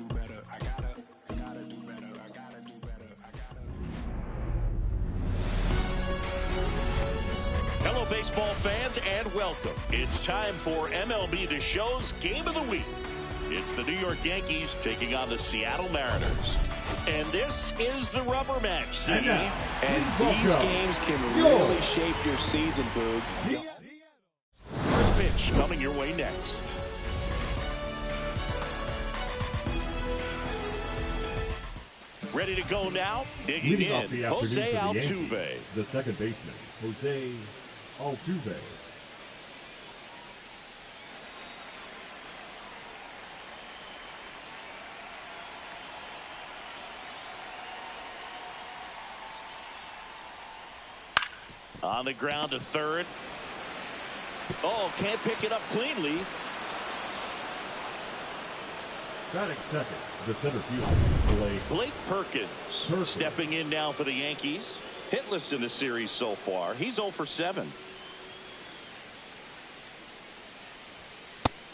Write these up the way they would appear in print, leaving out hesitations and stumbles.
do better. I gotta do better. I gotta do better. I gotta. Hello, baseball fans, and welcome. It's time for MLB The Show's Game of the Week. It's the New York Yankees taking on the Seattle Mariners. And this is the rubber match, see? And these games can really shape your season, Boog. First pitch coming your way next. Ready to go now? Digging in, Jose Altuve. The second baseman, Jose Altuve. On the ground to third. Oh, can't pick it up cleanly. Batting second, the center fielder, Blake Perkins stepping in now for the Yankees. Hitless in the series so far. He's 0 for 7.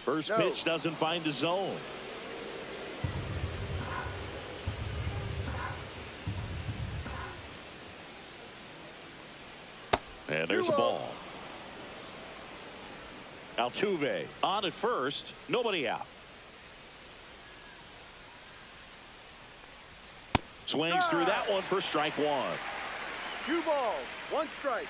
First pitch doesn't find the zone. And there's a ball. Altuve on at first. Nobody out. Swings through that one for strike one. 2 balls, 1 strike.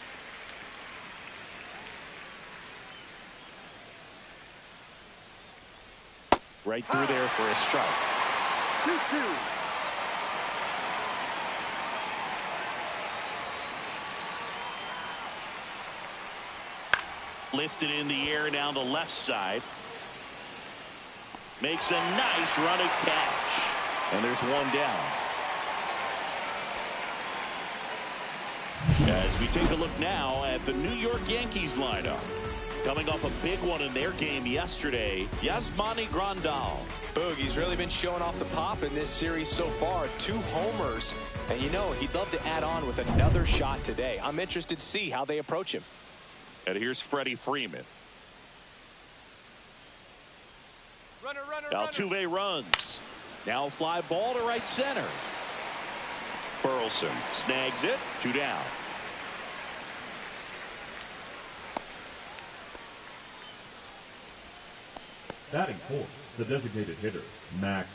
Right through there for a strike. 2-2. Lifted in the air down the left side. Makes a nice running catch. And there's one down. As we take a look now at the New York Yankees lineup. Coming off a big one in their game yesterday, Yasmani Grandal. Boog, he's really been showing off the pop in this series so far. 2 homers. And you know, he'd love to add on with another shot today. I'm interested to see how they approach him. And here's Freddie Freeman. Altuve runs. Now a fly ball to right center. Burleson snags it. 2 down. Batting fourth, the designated hitter, Max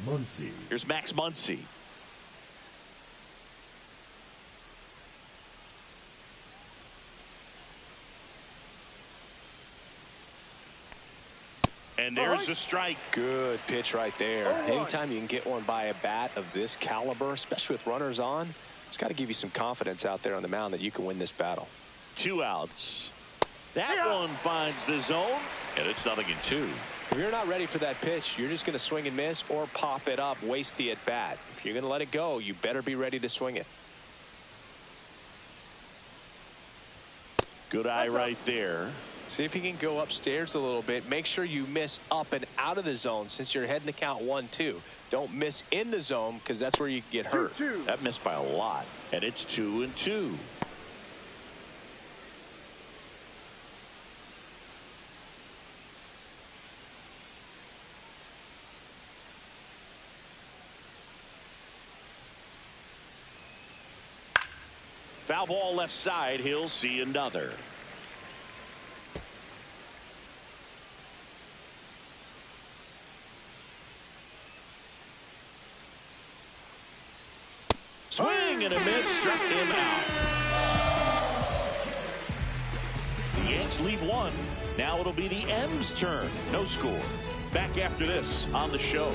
Muncy. Here's Max Muncy. And there's a strike. Good pitch right there. Anytime you can get one by a bat of this caliber, especially with runners on, it's got to give you some confidence out there on the mound that you can win this battle. 2 outs. That one finds the zone, and it's 0-2. If you're not ready for that pitch, you're just going to swing and miss or pop it up, waste the at bat. If you're going to let it go, you better be ready to swing it. Good eye right there. See if you can go upstairs a little bit. Make sure you miss up and out of the zone since you're heading to count 1-2. Don't miss in the zone because that's where you can get hurt. 2-2. That missed by a lot, and it's 2-2. Foul ball left side. He'll see another. Swing and a miss, struck him out. The Yanks lead 1. Now it'll be the M's turn. No score. Back after this on the show.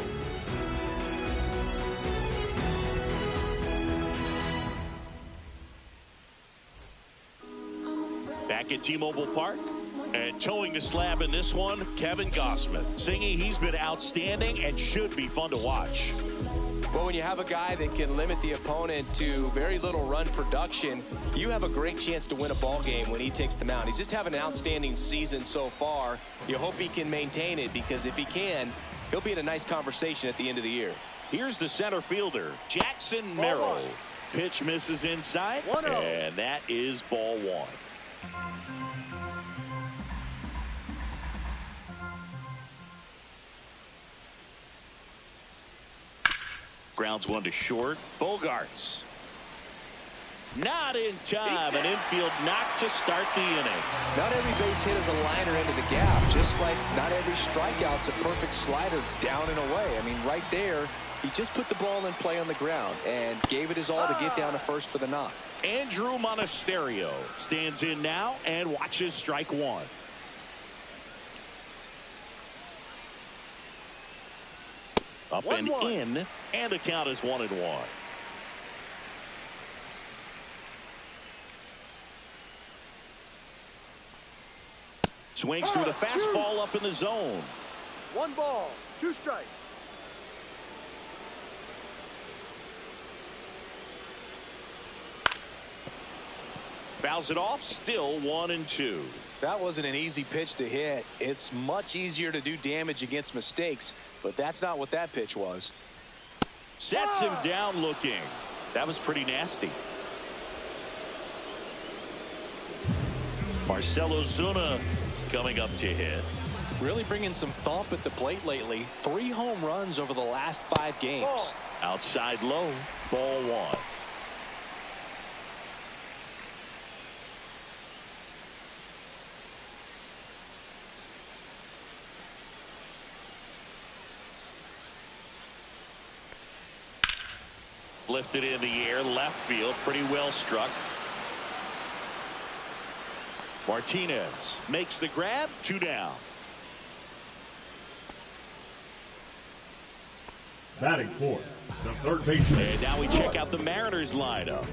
Back at T-Mobile Park. And towing the slab in this one, Kevin Gausman. Singing he's been outstanding and should be fun to watch. Well, when you have a guy that can limit the opponent to very little run production, you have a great chance to win a ball game when he takes the mound. He's just having an outstanding season so far. You hope he can maintain it because if he can, he'll be in a nice conversation at the end of the year. Here's the center fielder, Jackson Merrill. Pitch misses inside, and that is ball 1. Grounds one to short. Bogarts. Not in time. An infield knock to start the inning. Not every base hit is a liner into the gap, just like not every strikeout's a perfect slider down and away. I mean, right there, he just put the ball in play on the ground and gave it his all to get down to first for the knock. Andrew Monasterio stands in now and watches strike one. Up and in, and the count is 1-1. Swings through the fastball up in the zone. 1 ball, 2 strikes. Fouls it off, still 1-2. That wasn't an easy pitch to hit. It's much easier to do damage against mistakes, but that's not what that pitch was. Sets him down looking. That was pretty nasty. Marcell Ozuna coming up to hit. Really bringing some thump at the plate lately. 3 home runs over the last 5 games. Outside low, ball 1. Lifted in the air, left field, pretty well struck. Martinez makes the grab, 2 down. Batting fourth, the third baseman. And now we check out the Mariners lineup.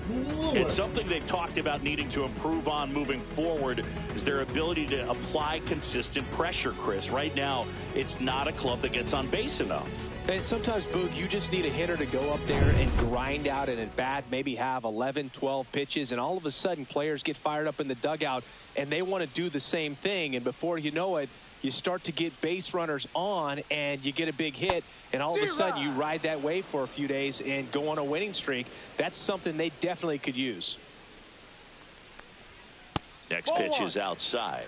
It's something they've talked about needing to improve on moving forward is their ability to apply consistent pressure, Chris. Right now, it's not a club that gets on base enough. And sometimes, Boog, you just need a hitter to go up there and grind out an at-bat, maybe have 11, 12 pitches, and all of a sudden players get fired up in the dugout, and they want to do the same thing. And before you know it, you start to get base runners on, and you get a big hit, and all of a sudden you ride that wave for a few days and go on a winning streak. That's something they definitely could use. Next pitch is outside.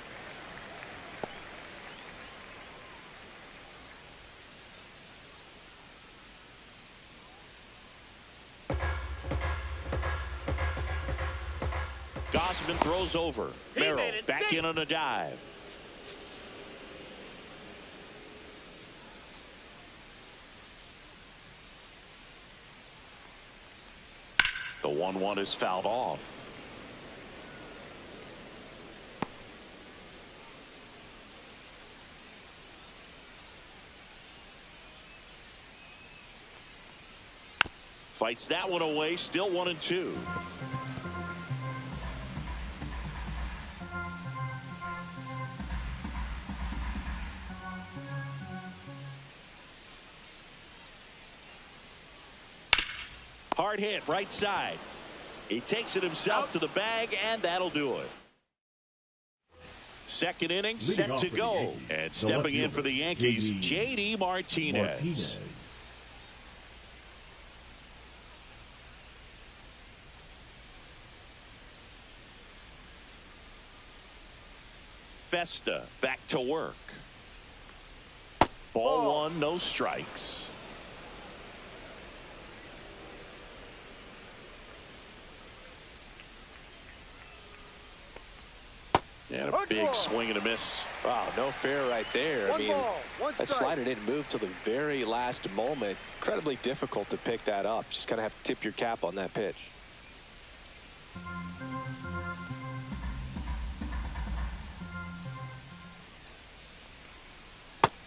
Gausman throws over. Merrill back in on a dive. The 1-1 is fouled off. Fights that one away, still 1-2. Hard hit, right side. He takes it himself to the bag, and that'll do it. Second inning set to go. And stepping in for the Yankees, J.D. Martinez. Festa back to work. Ball 1, no strikes. And a big swing and a miss. Wow, no fair right there. I mean, that slider didn't move till the very last moment. Incredibly difficult to pick that up. Just kind of have to tip your cap on that pitch.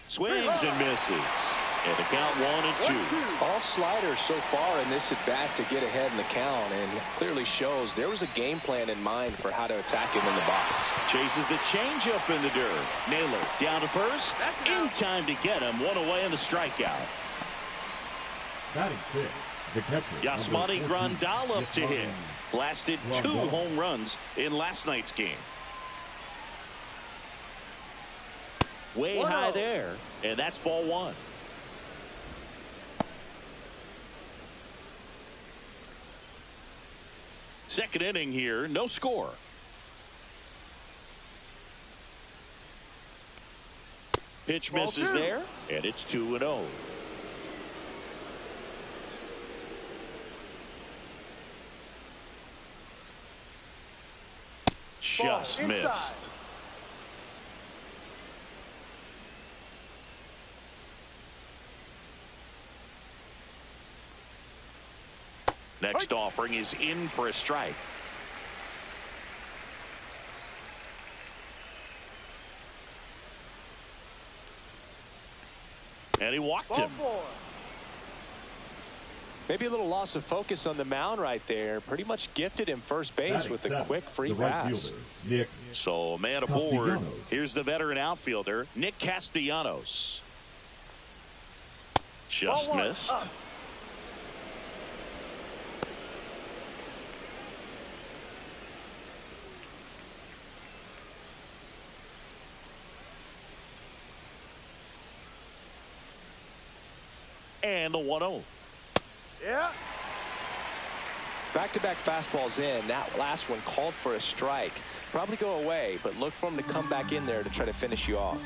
Swings and misses. And the count 1-2. All sliders so far in this at-bat to get ahead in the count, and clearly shows there was a game plan in mind for how to attack him in the box. Chases the changeup in the dirt. Naylor down to first. In time to get him. 1 away on the strikeout. Batting sixth, the catcher. Yasmani Grandal up to hit. Blasted 2 home runs in last night's game. Way high there. And that's ball 1. Second inning here, no score. Pitch misses there, and it's 2-0. Just Ball inside. missed. Next offering is in for a strike. And he walked Ball him. 4. Maybe a little loss of focus on the mound right there. Pretty much gifted him first base with a quick free pass. Nick So man aboard. Castellanos. Here's the veteran outfielder, Nick Castellanos. Just Ball 1, missed. up. And the 1-0. Yeah. Back-to-back fastballs in. That last one called for a strike. Probably go away, but look for him to come back in there to try to finish you off.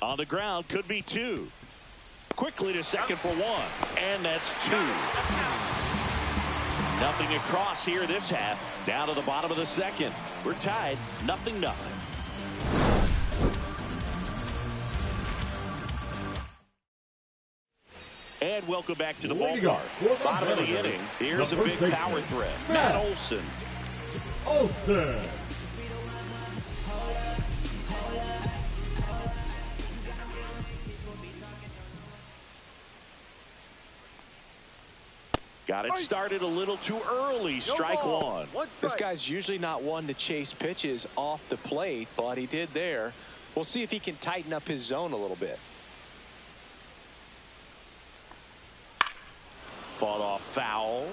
On the ground, could be 2. Quickly to second for 1. And that's 2. Nothing across here this half. Down to the bottom of the second. We're tied, 0-0. And welcome back to the ballpark. Bottom of the inning. Here's a big power threat. Matt Olson. Olsen. Got it started a little too early. Strike ball. 1. One This strike. guy's usually not one to chase pitches off the plate, but he did there. We'll see if he can tighten up his zone a little bit. Fought off foul.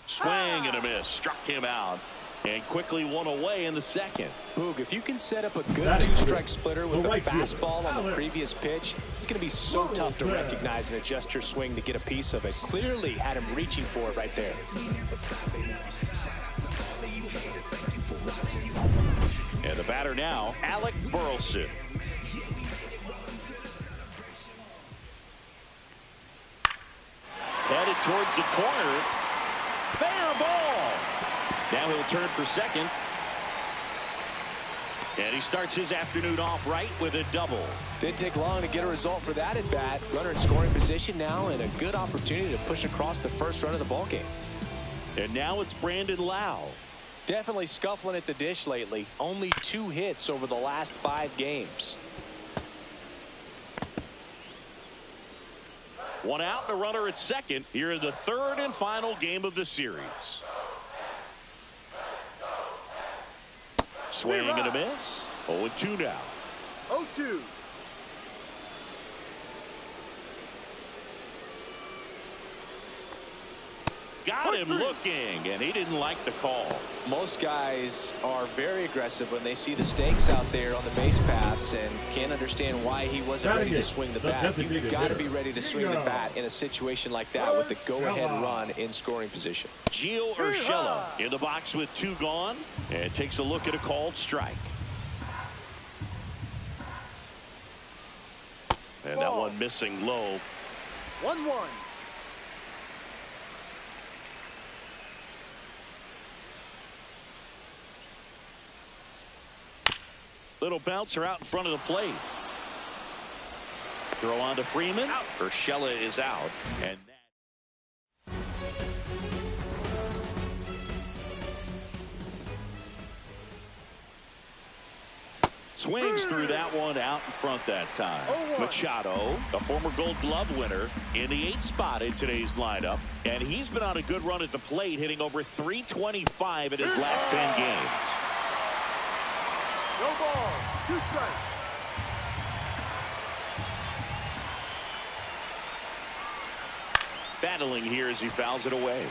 Swing and a miss. Struck him out. And quickly one away in the second. Boog, if you can set up a good Batting two-strike fifth. splitter with The a right fielder, fastball on the Alex. previous pitch, it's going to be so tough to Olsen. recognize and adjust your swing to get a piece of it. Clearly had him reaching for it right there. And the batter now, Alec Burleson. Headed towards the corner. Fair ball. Now he'll turn for second. And he starts his afternoon off right with a double. Didn't take long to get a result for that at bat. Runner in scoring position now and a good opportunity to push across the first run of the ballgame. And now it's Brandon Lau. Definitely scuffling at the dish lately. Only 2 hits over the last 5 games. One out and a runner at second here in the third and final game of the series. Swing and a miss. 0-2 now. 0-2. Got him looking, and he didn't like the call. Most guys are very aggressive when they see the stakes out there on the base paths and can't understand why he wasn't ready to swing the bat. You've got to be ready to swing the bat in a situation like that with the go-ahead run in scoring position. Gio Urshela in the box with 2 gone and takes a look at a called strike. And that one missing low. 1-1. Little bouncer out in front of the plate. Throw on to Freeman. Urshela is out. And swings through that one out in front that time. Machado, a former Gold Glove winner, in the 8th spot in today's lineup. And he's been on a good run at the plate, hitting over .325 in his last 10 games. No ball. 2 strikes. Battling here as he fouls it away.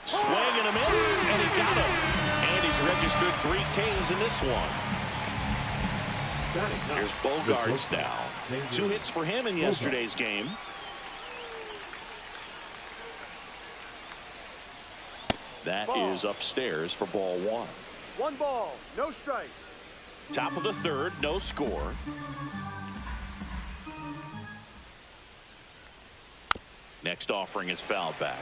Swing and a miss, and he got him. And he's 3 Ks in this one. Here's Bogarts now. 2 hits for him in yesterday's game. That is upstairs for ball 1. 1 ball, no strikes. Top of the 3rd, no score. Next offering is fouled back.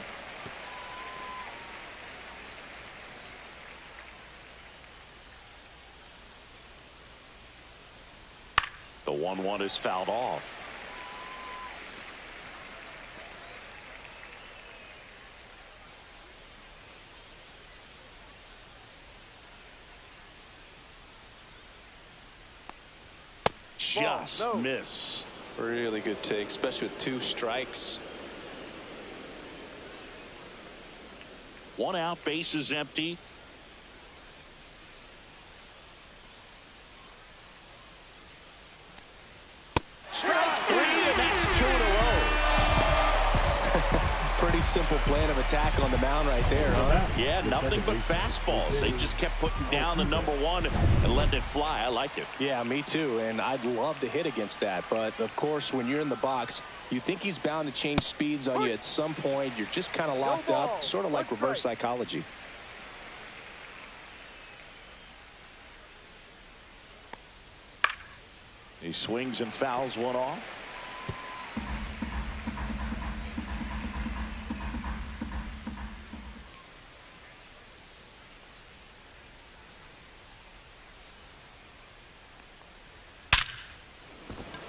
The 1-1 is fouled off. Just missed. Really good take, especially with 2 strikes. 1 out, base is empty. Strike 3, and that's 2 in a row. Pretty simple plan of attack on the mound right there, huh? Yeah, nothing but fastballs. They just kept putting down the number 1 and letting it fly. I like it. Yeah, me too, and I'd love to hit against that. But, of course, when you're in the box, you think he's bound to change speeds on you at some point. You're just kind of locked up, sort of like reverse psychology. He swings and fouls one off.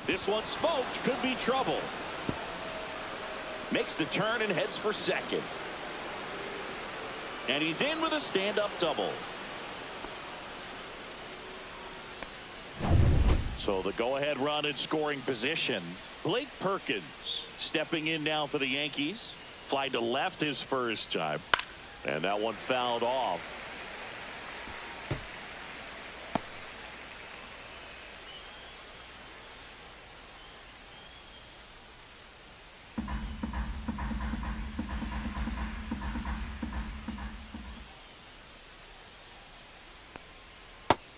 This one smoked, could be trouble. Makes the turn and heads for second. And he's in with a stand-up double. So the go-ahead run in scoring position. Blake Perkins stepping in now for the Yankees. Fly to left his first time. And that one fouled off.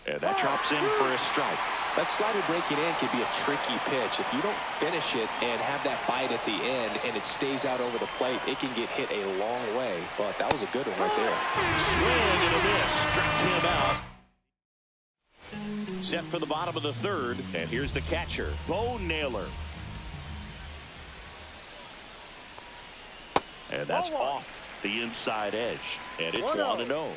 And that drops in for a strike. That slider breaking in can be a tricky pitch. If you don't finish it and have that bite at the end and it stays out over the plate, it can get hit a long way. But that was a good one right there. Swing and a miss. Struck him out. Set for the bottom of the 3rd. And here's the catcher, Bo Naylor. And that's off the inside edge. And it's 1-0.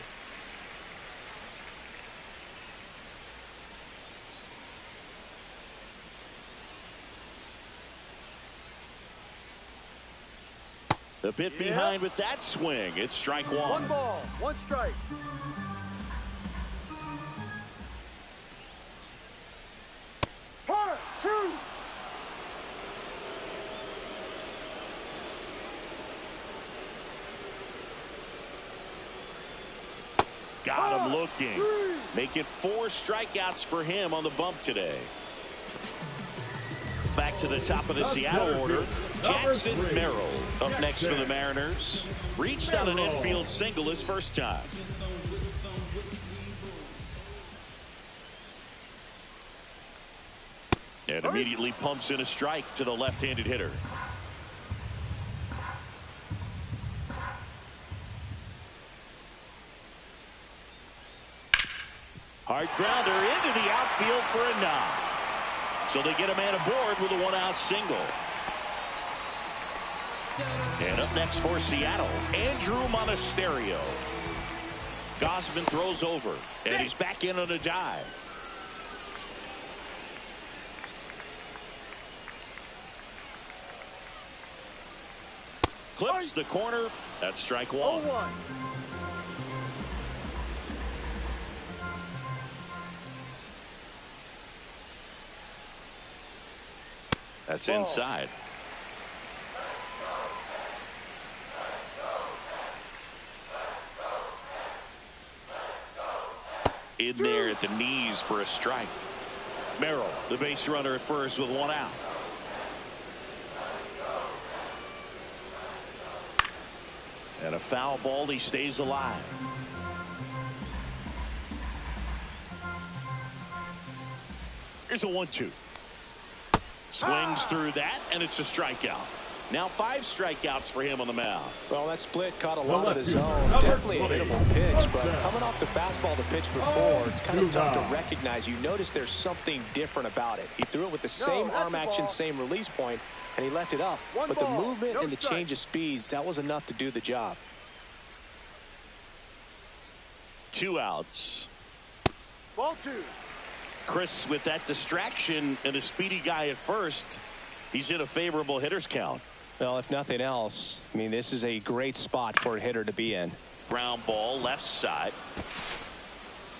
The bit behind with that swing. It's strike 1. 1 ball, 1 strike. Hard, 2. Got him looking. Make it 4 strikeouts for him on the bump today. Back to the top of the Seattle order. Jackson Merrill up next for the Mariners. Reached on an infield single his first time. And immediately pumps in a strike to the left-handed hitter. Hard grounder into the outfield for a knock. So they get a man aboard with a 1-out single. And up next for Seattle, Andrew Monasterio. Gausman throws over, and he's back in on a dive. Clips the corner. That's strike 1. 0-1. That's inside. In there at the knees for a strike. Merrill, the base runner at first with 1 out. And a foul ball. He stays alive. Here's a 1-2. Swings through that, and it's a strikeout. Now 5 strikeouts for him on the mound. Well, that split caught a lot of the zone. Definitely a hittable pitch, but coming off the fastball the pitch before, it's kind of tough to recognize. You notice there's something different about it. He threw it with the same arm action, same release point, and he left it up. But the movement and the change of speeds, that was enough to do the job. 2 outs. Ball 2. Chris, with that distraction and a speedy guy at first, he's in a favorable hitter's count. Well, if nothing else, I mean, this is a great spot for a hitter to be in. Ground ball left side.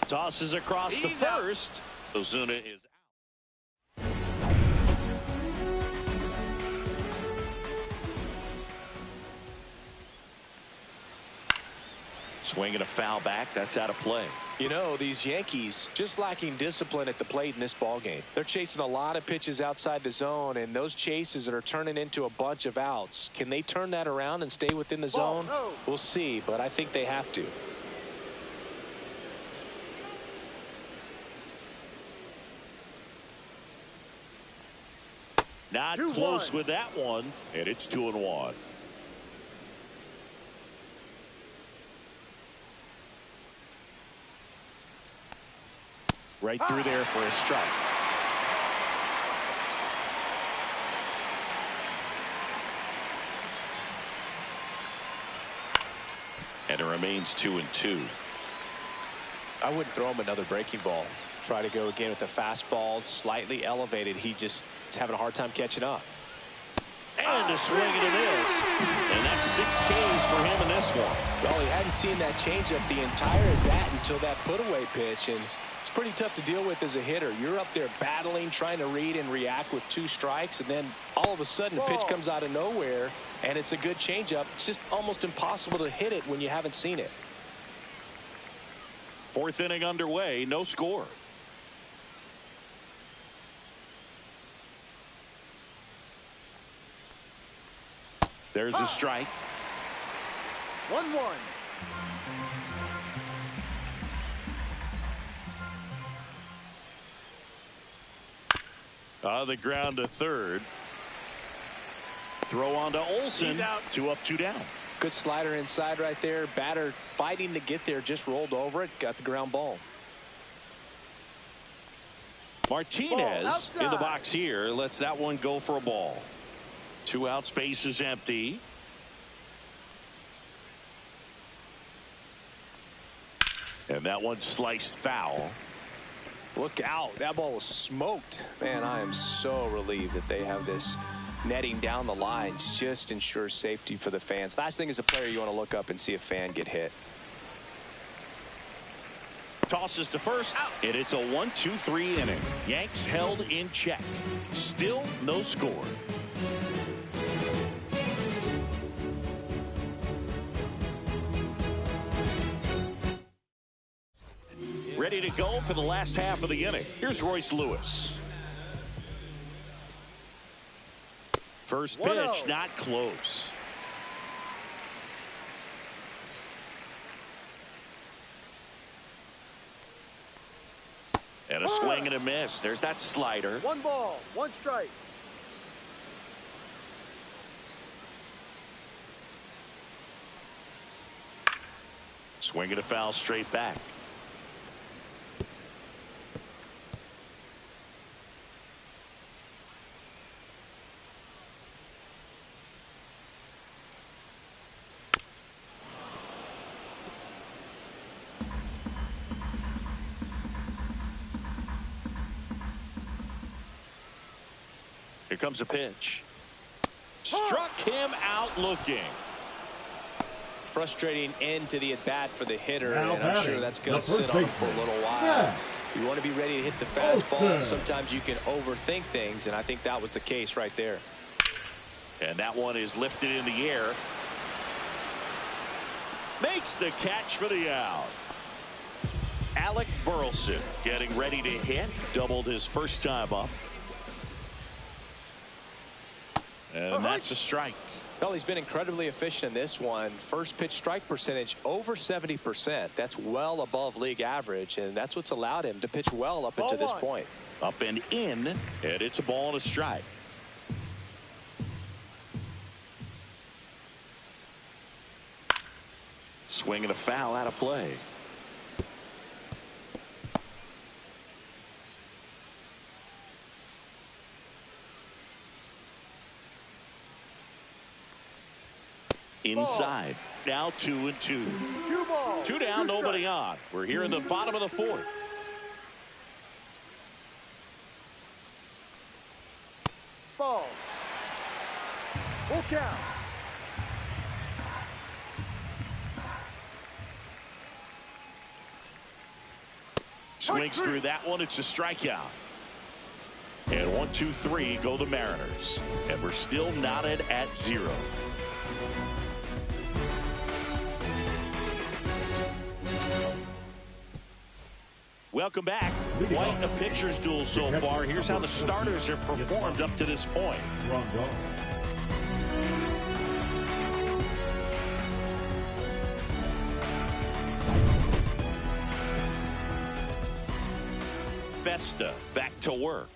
Tosses across the first. Ozuna is out. Swinging a foul back. That's out of play. You know, these Yankees just lacking discipline at the plate in this ballgame. They're chasing a lot of pitches outside the zone, and those chases that are turning into a bunch of outs. Can they turn that around and stay within the zone? We'll see, but I think they have to. Not close with that one, and it's 2-1. Right through there for a strike. And it remains 2-2. I wouldn't throw him another breaking ball. Try to go again with a fastball, slightly elevated. He just is having a hard time catching up. And a swing and a miss. And that's 6 Ks for him in this one. Well, he hadn't seen that changeup the entire at bat until that put-away pitch, and it's pretty tough to deal with as a hitter. You're up there battling, trying to read and react with 2 strikes, and then all of a sudden a pitch comes out of nowhere, and it's a good changeup. It's just almost impossible to hit it when you haven't seen it. 4th inning underway, no score. There's a strike. 1-1. The ground to third. Throw on to Olsen. 2 up, 2 down. Good slider inside right there. Batter fighting to get there, just rolled over it, got the ground ball. Martinez in the box here lets that one go for a ball. 2 out, space is empty. And that one sliced foul. Look out. That ball was smoked. Man, I am so relieved that they have this netting down the lines. Just ensures safety for the fans. Last thing as a player, you want to look up and see a fan get hit. Tosses to first, and it's a 1-2-3 inning. Yanks held in check. Still no score. Ready to go for the last half of the inning. Here's Royce Lewis. First pitch, not close. And a swing and a miss. There's that slider. 1 ball, 1 strike. Swing and a foul straight back. Here comes a pitch. Struck him out looking. Frustrating end to the at-bat for the hitter, and I'm sure that's going to sit on him for a little while. You want to be ready to hit the fastball. Sometimes you can overthink things, and I think that was the case right there. And that one is lifted in the air. Makes the catch for the out. Alec Burleson getting ready to hit. Doubled his first time up. And that's a strike. Well, he's been incredibly efficient in this one. First pitch strike percentage over 70%. That's well above league average, and that's what's allowed him to pitch well up until this point. Up and in, and it's a ball and a strike. Swing and a foul out of play. Inside. Now 2-2. 2 balls. 2 down, 2 nobody strikes. on. We're here in the bottom of the 4th. Ball. Full count. Swings through that one. It's a strikeout. And 1, 2, 3 go the Mariners. And we're still knotted at 0. Welcome back. Quite a pitcher's duel so far. Here's how the starters have performed up to this point. Festa back to work.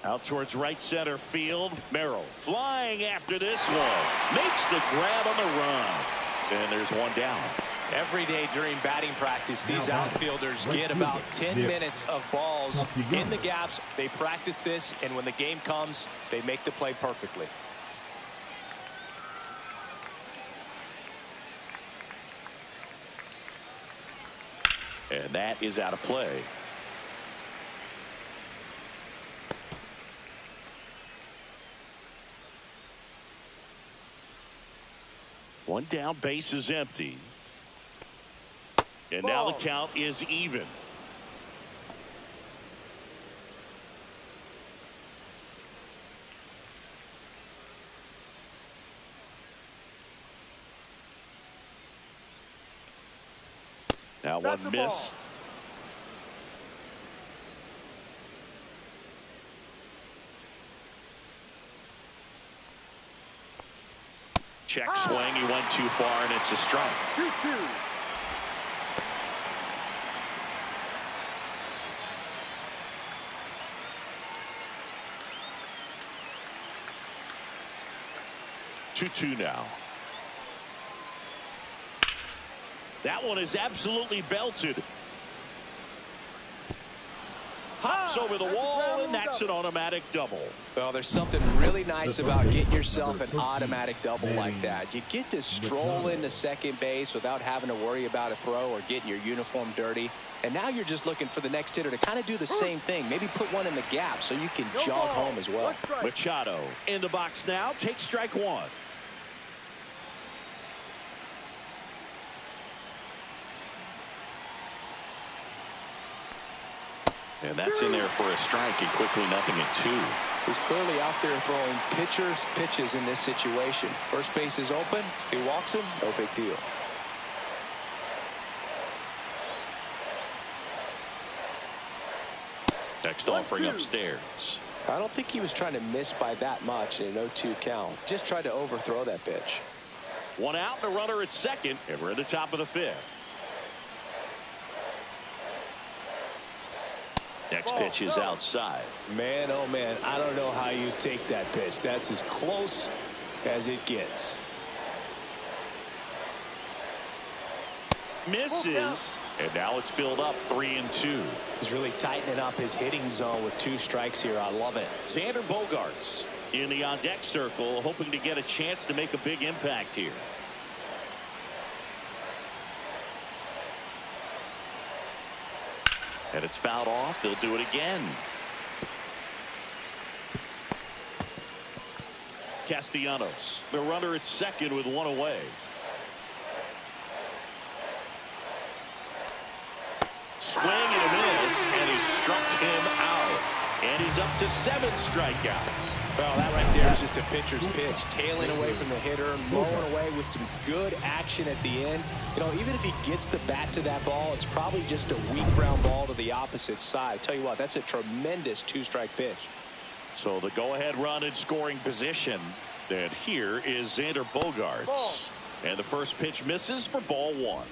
Out towards right center field. Merrill flying after this one. Makes the grab on the run. And there's one down. Every day during batting practice, these outfielders get about 10 minutes of balls in the gaps. They practice this, and when the game comes, they make the play perfectly. And that is out of play. One down, base is empty. And now the count is even. Now one missed. Check swing. He went too far, and it's a strike. 2-2. Two now. That one is absolutely belted. Hops over the wall, and that's an automatic double. Well, there's something really nice about getting yourself an automatic double like that. You get to stroll into second base without having to worry about a throw or getting your uniform dirty. And now you're just looking for the next hitter to kind of do the same thing. Maybe put one in the gap so you can jog home as well. Machado in the box now. Takes strike one. And that's in there for a strike, and quickly 0-2. He's clearly out there throwing pitches in this situation. First base is open. He walks him. No big deal. Next offering upstairs. I don't think he was trying to miss by that much in an 0-2 count. Just tried to overthrow that pitch. One out and a runner at second, and we're in the top of the 5th. Next pitch is outside. Man, oh man, I don't know how you take that pitch. That's as close as it gets. Misses, and now it's filled up 3-2. He's really tightening up his hitting zone with 2 strikes here. I love it. Xander Bogaerts in the on-deck circle, hoping to get a chance to make a big impact here. And it's fouled off. They'll do it again. Castellanos, the runner at second with one away. Swing and a miss, and he struck him out. And he's up to 7 strikeouts. Well, that right there is just a pitcher's pitch. Tailing away from the hitter, mowing away with some good action at the end. You know, even if he gets the bat to that ball, it's probably just a weak ground ball to the opposite side. Tell you what, that's a tremendous 2-strike pitch. So the go-ahead run in scoring position. And here is Xander Bogaerts. And the first pitch misses for ball 1.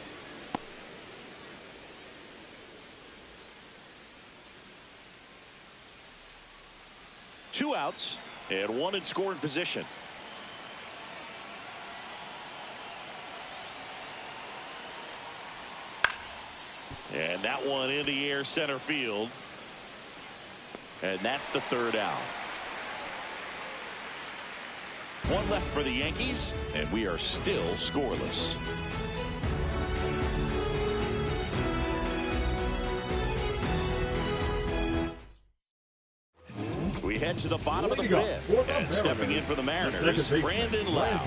2 outs and 1 in scoring position. And that one in the air center field. And that's the 3rd out. 1 left for the Yankees, and we are still scoreless. We head to the bottom of the 5th, and stepping in for the Mariners, Brandon Lau.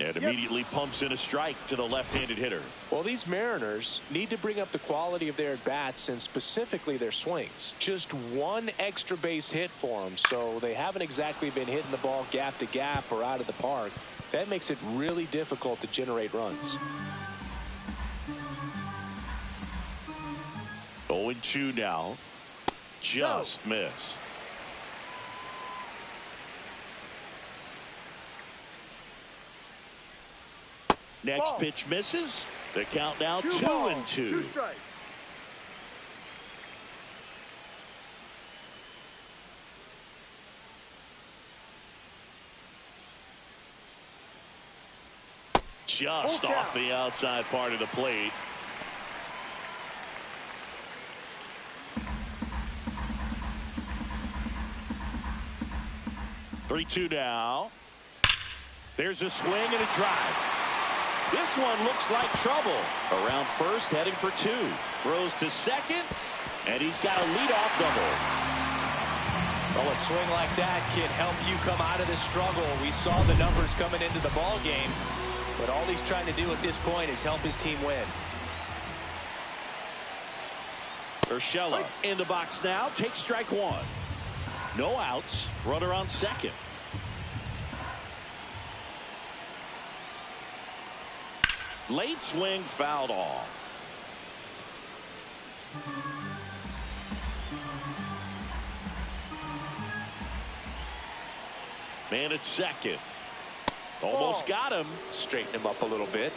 And immediately pumps in a strike to the left-handed hitter. Well, these Mariners need to bring up the quality of their at-bats and specifically their swings. Just 1 extra base hit for them, so they haven't exactly been hitting the ball gap to gap or out of the park. That makes it really difficult to generate runs. 0-2 now. Just missed. Next pitch misses. The count now 2-2. 2 strikes. Just off the outside part of the plate. Three-two now. There's a swing and a drive. This one looks like trouble. Around first, heading for 2. Throws to second, and he's got a leadoff double. Well, a swing like that can help you come out of the struggle. We saw the numbers coming into the ball game, but all he's trying to do at this point is help his team win. Urshela in the box now. Takes strike 1. No outs. Runner on second. Late swing fouled off. Man at second. Almost got him. Straighten him up a little bit.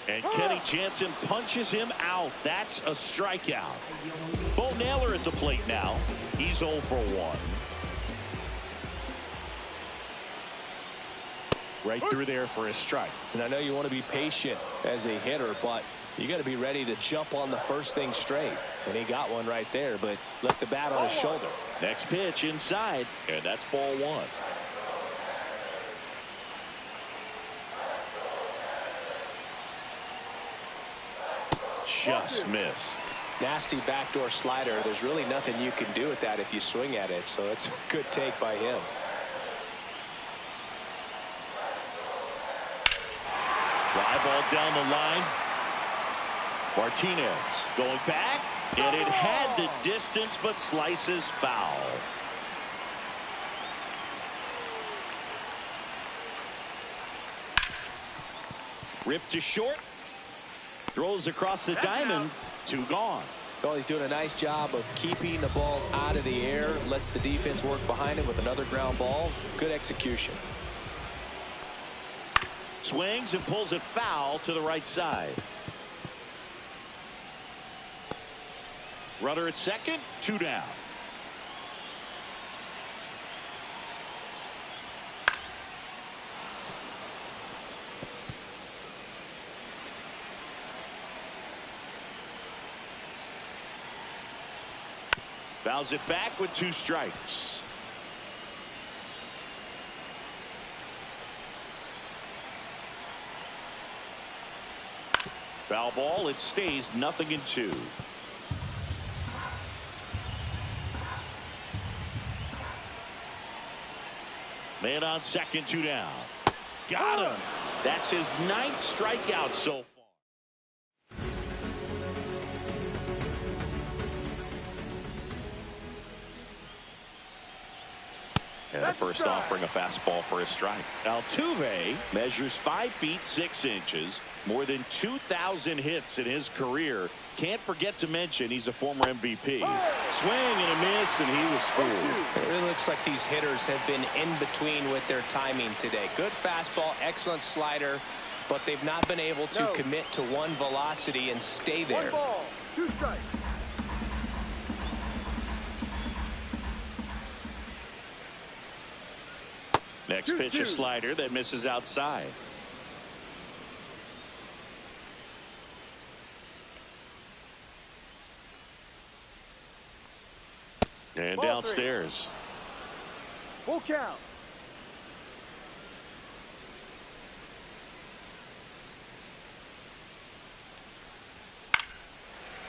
And Kenny Jansen punches him out. That's a strikeout. Bo Naylor at the plate now. He's 0 for 1. Right through there for a strike. And I know you want to be patient as a hitter, but you got to be ready to jump on the first thing straight. And he got one right there, but left the bat on his shoulder. Next pitch inside, and that's ball 1. Just missed. Nasty backdoor slider. There's really nothing you can do with that if you swing at it, so it's a good take by him. Fly ball down the line. Martinez going back, and it had the distance but slices foul. Ripped to short. Throws across the diamond. 2 gone. Well, he's doing a nice job of keeping the ball out of the air. Lets the defense work behind him with another ground ball. Good execution. Swings and pulls it foul to the right side. Runner at second. 2 down. Fouls it back with 2 strikes. Foul ball. It stays 0-2. Man on second. 2 down. Got him. That's his 9th strikeout so far. And the first offering a fastball for a strike. Altuve measures 5 feet 6 inches, more than 2,000 hits in his career. Can't forget to mention he's a former MVP. Swing and a miss, and he was fooled. It really looks like these hitters have been in between with their timing today. Good fastball, excellent slider, but they've not been able to commit to one velocity and stay there. 1 ball, 2 strikes. Next pitch, a slider that misses outside. And Ball downstairs. 3. Full count.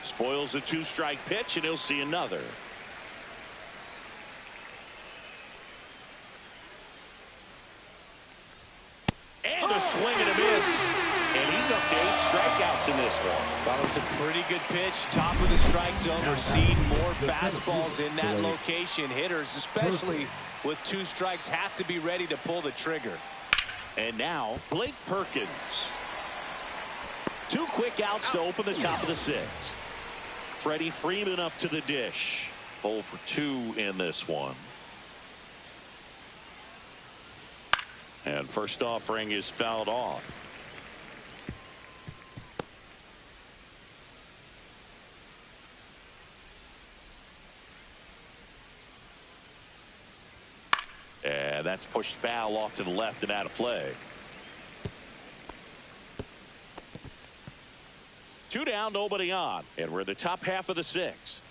Spoils a 2-strike pitch, and he'll see another. And a swing and a miss. And he's up to 8 strikeouts in this one. Thought it was a pretty good pitch. Top of the strike zone. We're seeing more fastballs in that location. Hitters, especially with 2 strikes, have to be ready to pull the trigger. And now, Blake Perkins. 2 quick outs to open the top of the 6th. Freddie Freeman up to the dish. 0 for 2 in this one. And first offering is fouled off. And that's pushed foul off to the left and out of play. 2 down, nobody on. And we're in the top half of the 6th.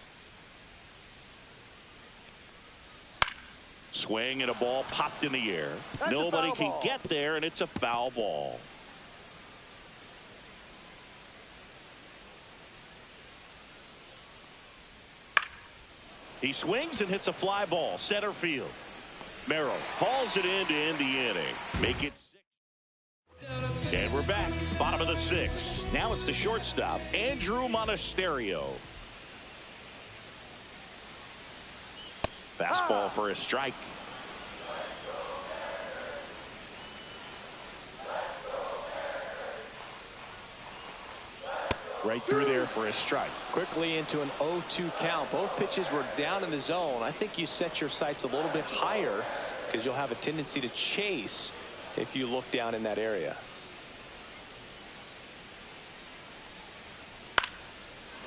Swing and a ball popped in the air. That's Nobody can ball. get there, and it's a foul ball. He swings and hits a fly ball, center field. Merrill hauls it in to end the inning. Make it 6. And we're back, bottom of the 6th. Now it's the shortstop, Andrew Monasterio. Fastball for a strike. Right through there for a strike. Quickly into an 0-2 count. Both pitches were down in the zone. I think you set your sights a little bit higher because you'll have a tendency to chase if you look down in that area.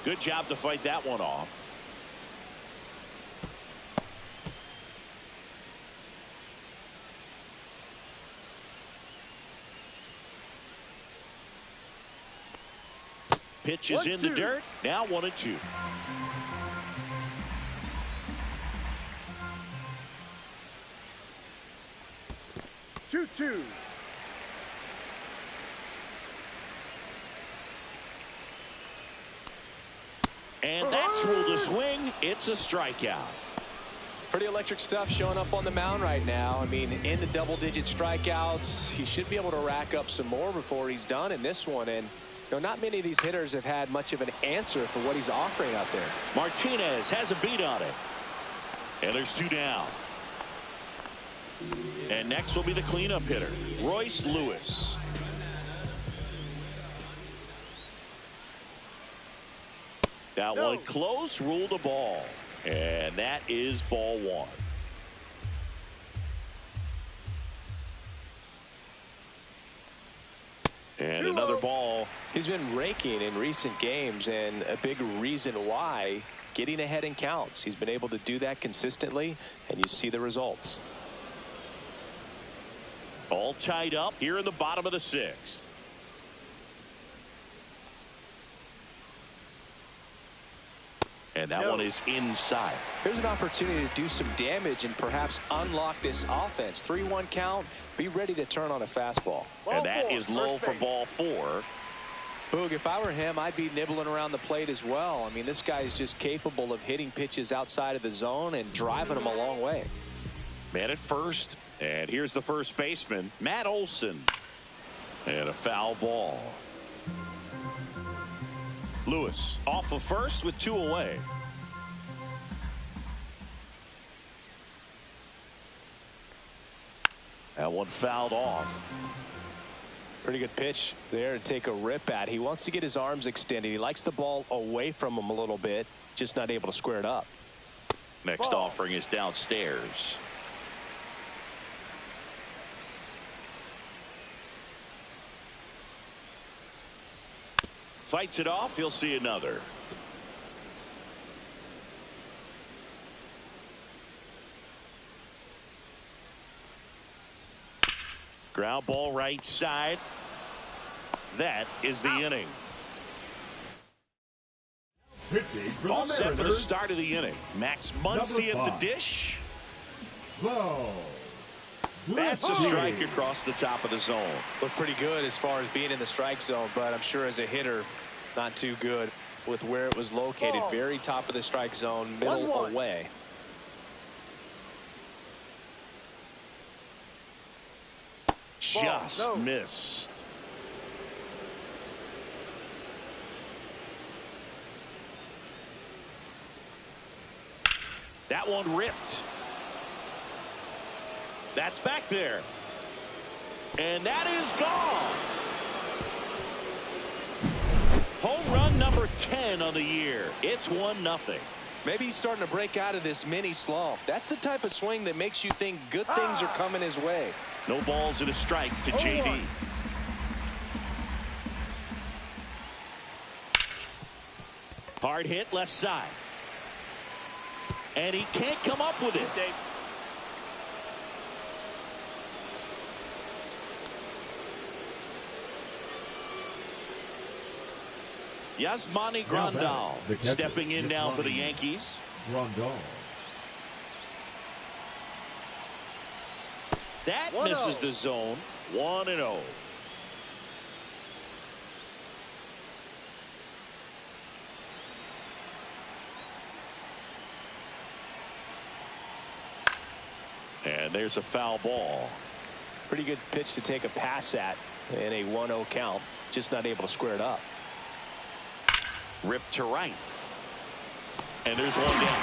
Good job to fight that one off. Pitch is in the dirt. Now 1-2. Two. And that's ruled a swing. It's a strikeout. Pretty electric stuff showing up on the mound right now. I mean, in the double-digit strikeouts, he should be able to rack up some more before he's done in this one. And you know, not many of these hitters have had much of an answer for what he's offering out there. Martinez has a beat on it. And there's 2 down. And next will be the cleanup hitter, Royce Lewis. That one close, ruled a ball. And that is ball 1. And another ball. He's been raking in recent games, and a big reason why, getting ahead in counts. He's been able to do that consistently, and you see the results. All tied up here in the bottom of the 6th. And that one is inside. Here's an opportunity to do some damage and perhaps unlock this offense. 3-1 count. Be ready to turn on a fastball. And that is low for ball 4. Boog, if I were him, I'd be nibbling around the plate as well. I mean, this guy is just capable of hitting pitches outside of the zone and driving them a long way. Man at first. And here's the first baseman, Matt Olson. And a foul ball. Lewis off of first with 2 away. That one fouled off. Pretty good pitch there to take a rip at. He wants to get his arms extended. He likes the ball away from him a little bit, just not able to square it up. Next offering is downstairs. Fights it off. He'll see another. Ground ball right side. That is the inning. All set for the start of the inning. Max Muncy at the dish. That's a strike across the top of the zone. Looked pretty good as far as being in the strike zone, but I'm sure as a hitter, not too good with where it was located. Very top of the strike zone, middle away. Just missed. That one ripped. That's back there. And that is gone. Home run number 10 on the year. It's 1-0. Maybe he's starting to break out of this mini slump. That's the type of swing that makes you think good things are coming his way. No balls and a strike to JD. Hard hit left side. And he can't come up with it. Yasmani Grandal stepping in now for the Yankees. That misses the zone. 1-0. And there's a foul ball. Pretty good pitch to take a pass at in a 1-0 count. Just not able to square it up. Ripped to right. And there's one down.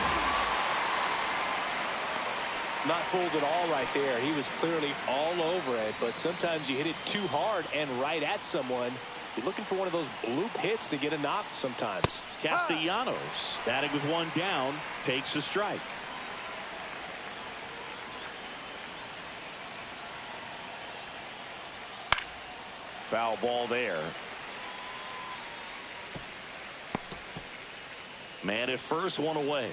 Not fooled at all right there. He was clearly all over it, but sometimes you hit it too hard and right at someone. You're looking for one of those bloop hits to get a knock sometimes. Castellanos batting with one down, takes a strike. Foul ball there. Man at first, one away.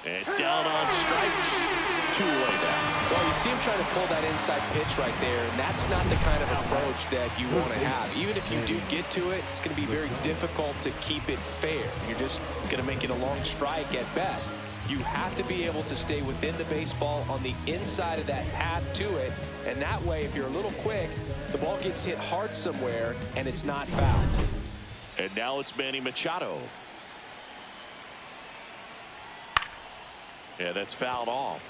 And down on strikes. 2 away now. Well, you see him trying to pull that inside pitch right there, and that's not the kind of approach that you want to have. Even if you do get to it, it's going to be very difficult to keep it fair. You're just going to make it a long strike at best. You have to be able to stay within the baseball on the inside of that path to it, and that way, if you're a little quick, the ball gets hit hard somewhere, and it's not fouled. And now it's Manny Machado. Yeah, that's fouled off.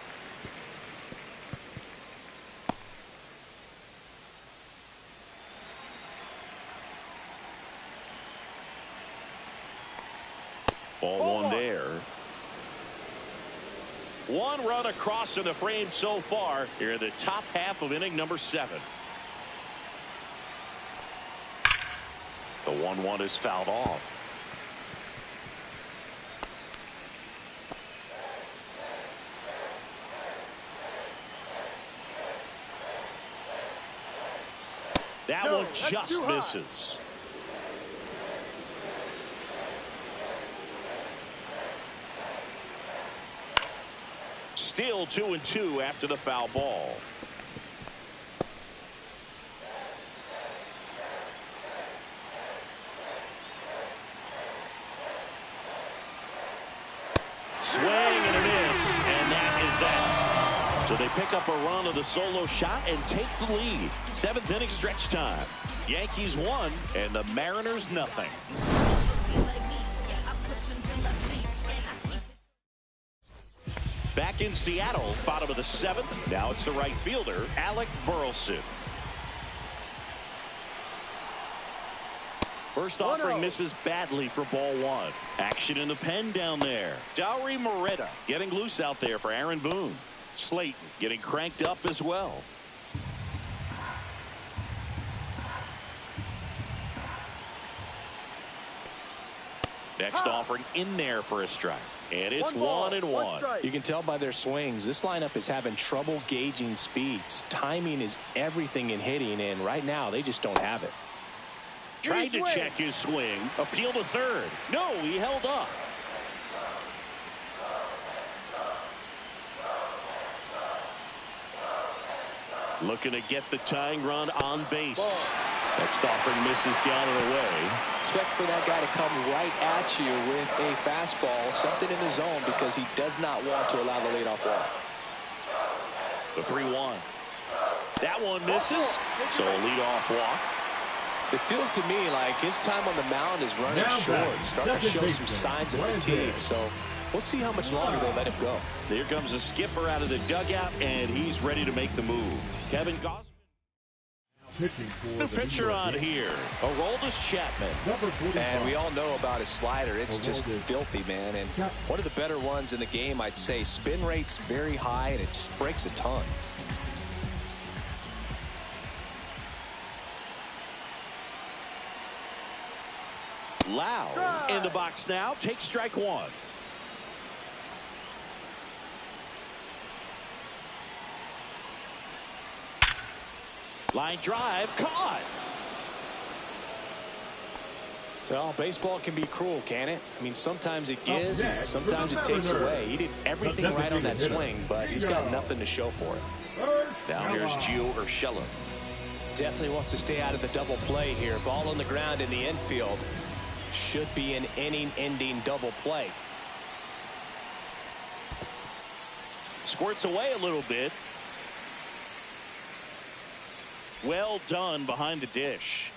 Ball one there. One run across in the frame so far here in the top half of inning number 7. The 1-1 is fouled off. That one just misses. Still 2-2 after the foul ball. Swing and a miss, and that is that. So they pick up a run of the solo shot and take the lead. 7th inning stretch time. Yankees 1 and the Mariners nothing. Back in Seattle, bottom of the 7th. Now it's the right fielder, Alec Burleson. First offering misses badly for ball one. Action in the pen down there. Dowry Moretta getting loose out there for Aaron Boone. Slayton getting cranked up as well. Next offering in there for a strike. And it's 1-1. You can tell by their swings, this lineup is having trouble gauging speeds. Timing is everything in hitting, and right now they just don't have it. Tried to check his swing. Appeal to third. No, he held up. Looking to get the tying run on base. Next offering misses down and away. Expect for that guy to come right at you with a fastball, something in the zone, because he does not want to allow the leadoff walk. The 3-1. That one misses, so a leadoff walk. It feels to me like his time on the mound is running short, starting to show some signs of fatigue. So we'll see how much longer they let him go. Here comes the skipper out of the dugout, and he's ready to make the move. Kevin Gausman. The pitcher on here, Aroldis Chapman. And we all know about his slider. It's just filthy, man. And one of the better ones in the game, I'd say. Spin rate's very high, and it just breaks a ton. Lau in the box now. Takes strike one. Line drive caught. Well, baseball can be cruel, can it? I mean, sometimes it gives, and sometimes it takes away. He did everything right on that swing, but he's got nothing to show for it. Down here's Gio Urshela. Definitely wants to stay out of the double play here. Ball on the ground in the infield. Should be an inning-ending double play. Squirts away a little bit. Well done behind the dish.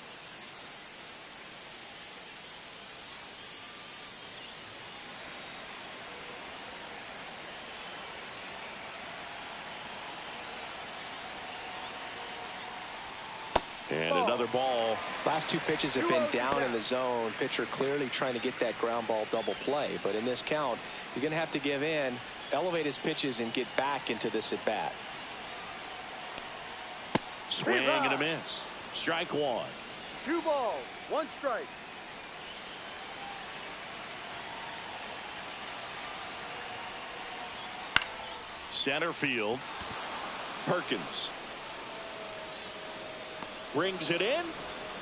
And another ball. Last two pitches have been down in the zone. Pitcher clearly trying to get that ground ball double play. But in this count, he's going to have to give in, elevate his pitches, and get back into this at bat. Swing and a miss. Strike one. 2 balls, 1 strike. Center field. Perkins. Rings it in.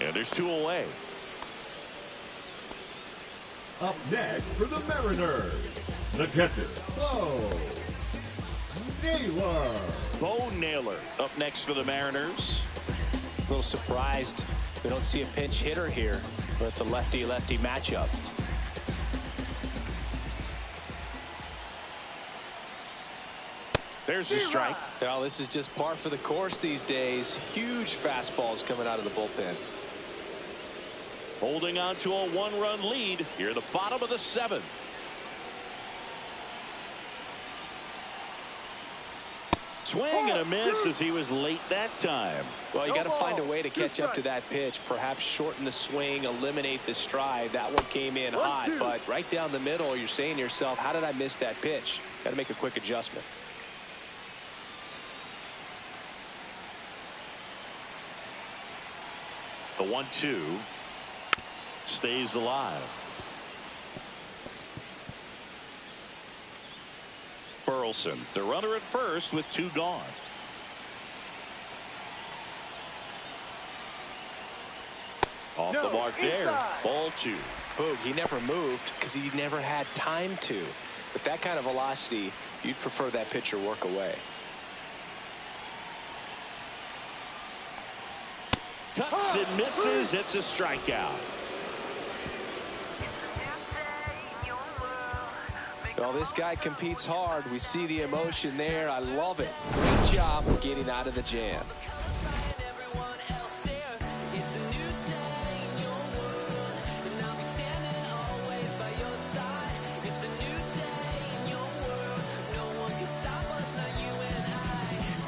And there's 2 away. Up next for the Mariners, the catcher, Bo Naylor. Bo Naylor up next for the Mariners. A little surprised we don't see a pinch hitter here with the lefty-lefty matchup. There's the strike. Well, this is just par for the course these days. Huge fastballs coming out of the bullpen. Holding on to a 1-run lead here at the bottom of the 7th. Swing and a miss as he was late that time. Well, you got to find a way to catch up to that pitch. Perhaps shorten the swing, eliminate the stride. That one came in hot, but right down the middle, you're saying to yourself, how did I miss that pitch? Got to make a quick adjustment. The 1-2 stays alive. Burleson, the runner at first with 2 gone. Off the mark there. Ball 2. Boog, he never moved because he never had time to. With that kind of velocity, you'd prefer that pitcher work away. Cuts and misses. It's a strikeout. Well, this guy competes hard. We see the emotion there. I love it. Great job of getting out of the jam.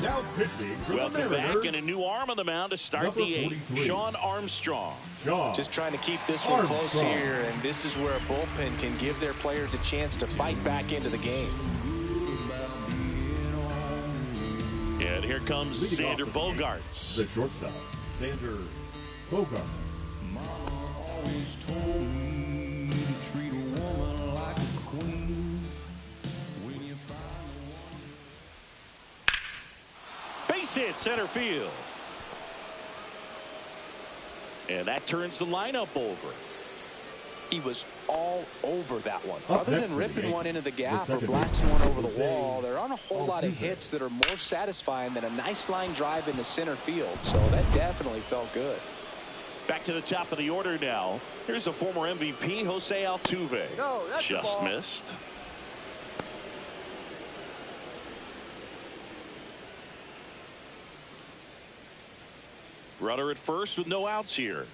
Now pitching for the Welcome Mariners, back, and a new arm on the mound to start number the 8th. 43. Sean Armstrong. Just trying to keep this one close Armstrong. here, and this is where a bullpen can give their players a chance to fight back into the game. And here comes Leading Xander off the game, Bogaerts. the shortstop, Xander Bogaerts. Always told me to treat a woman like a queen. When you find Base hit center field. And that turns the lineup over. He was all over that one. Up Other next than for the ripping game, one into the the gap or second blasting baseman, one over the Jose wall, there aren't a whole lot of Altuve. hits that are more satisfying than a nice line drive into center field. So that definitely felt good. Back to the top of the order now. Here's the former MVP, Jose Altuve. No, that's a Just ball. missed. Runner at first with no outs here.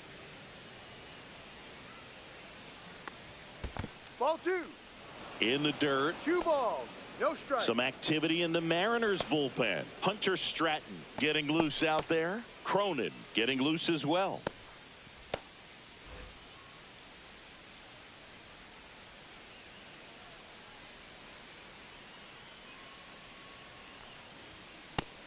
Ball 2. In the dirt. 2 balls. No strike. Some activity in the Mariners bullpen. Hunter Stratton getting loose out there. Cronin getting loose as well.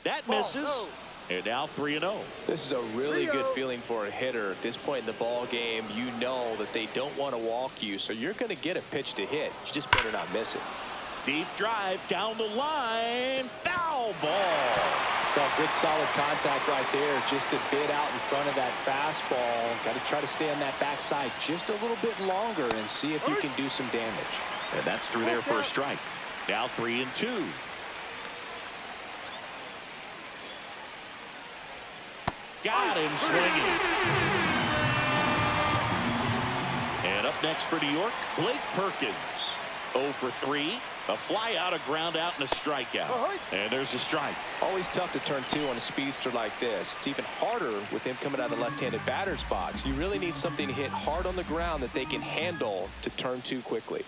That misses. No. And now 3-0. This is a really good Rio. feeling for a hitter at this point in the ball game. You know that they don't want to walk you, so you're going to get a pitch to hit. You just better not miss it. Deep drive down the line. Foul ball. Well, good solid contact right there. Just a bit out in front of that fastball. Got to try to stay on that backside just a little bit longer and see if you can do some damage. And that's through there for a strike. Now 3-2. Got him swinging. And up next for New York, Blake Perkins. 0 for 3. A fly out, a ground out, and a strikeout. And there's a strike. Always tough to turn 2 on a speedster like this. It's even harder with him coming out of the left-handed batter's box. You really need something to hit hard on the ground that they can handle to turn 2 quickly.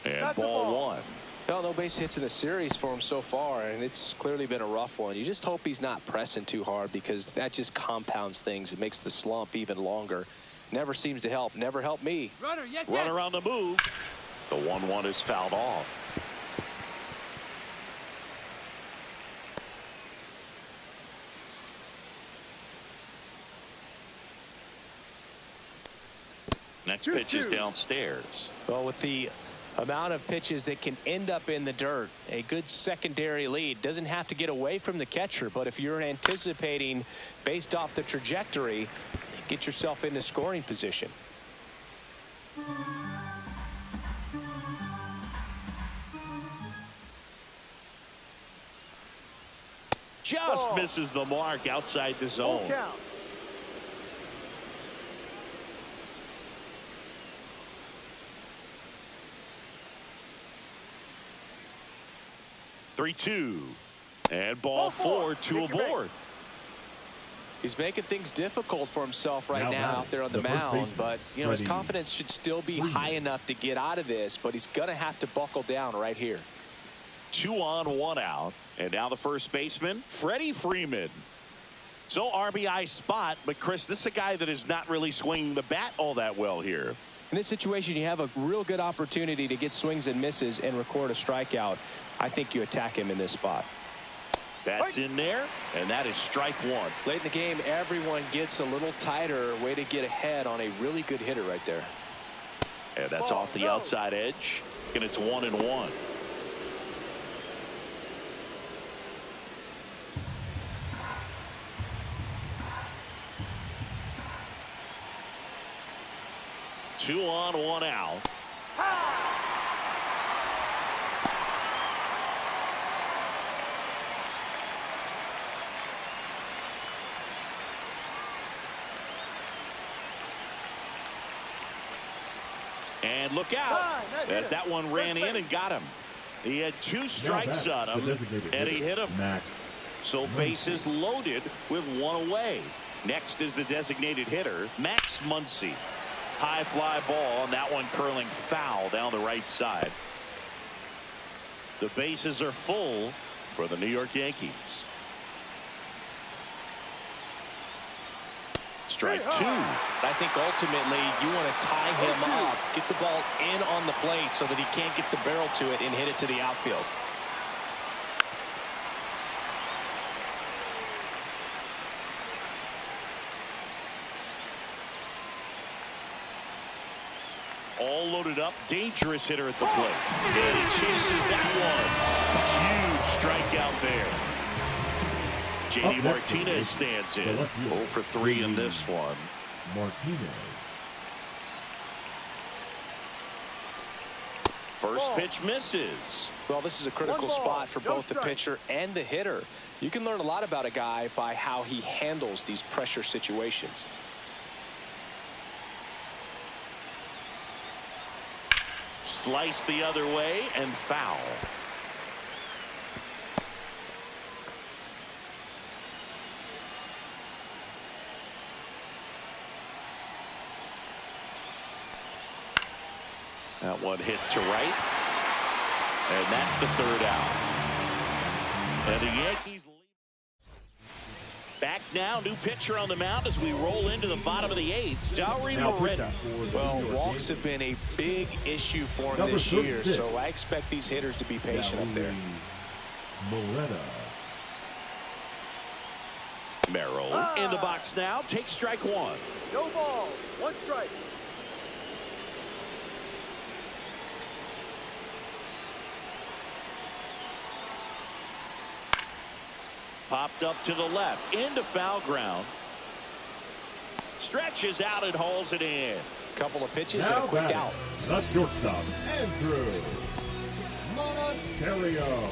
And That's a ball ball. 1. Well, no base hits in the series for him so far, and it's clearly been a rough one. You just hope he's not pressing too hard because that just compounds things. It makes the slump even longer. Never seems to help. Never helped me. Runner on the move. The 1-1 is fouled off. Next pitch is 2-2. downstairs. Well, with the amount of pitches that can end up in the dirt, a good secondary lead doesn't have to get away from the catcher, but if you're anticipating based off the trajectory, get yourself into scoring position. Just Ball. misses the mark outside the Full zone. count. Three, 2. And ball 4, 2 Take your aboard. He's making things difficult for himself right Now now batting, out there on the the first mound, baseman, but you know his Freddie confidence should still be high enough to get out of this, but he's going to have to buckle down right here. 2 on, 1 out. And now the first baseman, Freddie Freeman. So RBI spot, but Chris, this is a guy that is not really swinging the bat all that well here. In this situation, you have a real good opportunity to get swings and misses and record a strikeout. I think you attack him in this spot. That's in there, and that is strike 1. Late in the game, everyone gets a little tighter. Way to get ahead on a really good hitter right there. And that's Ball, off the no. outside edge, and it's 1-1. Two on, 1 out. And look out, as that one ran in and got him. He had 2 strikes on him, and he hit him. Max. So bases loaded with 1 away. Next is the designated hitter, Max Muncy. High fly ball, and that one curling foul down the right side. The bases are full. for the New York Yankees. Strike two. I think ultimately you want to tie him up, get the ball in on the plate so that he can't get the barrel to it and hit it to the outfield. All loaded up, dangerous hitter at the plate. And he chases that one. Huge strikeout there. JD Martinez stands in. 0 for 3 in this one. Martinez. First pitch misses. Well, this is a critical spot for both the pitcher and the hitter. You can learn a lot about a guy by how he handles these pressure situations. Slice the other way and foul. That one hit to right. And that's the third out. And the Yankees back now. New pitcher on the mound as we roll into the bottom of the 8th. Dauri Moreta. Well, walks have been a big issue for him this year, so I expect these hitters to be patient up there. Moreta. Merrill in the box now. Takes strike one. No ball. 1 strike. Popped up to the left, into foul ground. Stretches out and hauls it in. Couple of pitches and a quick out. The shortstop, Andrew Monasterio.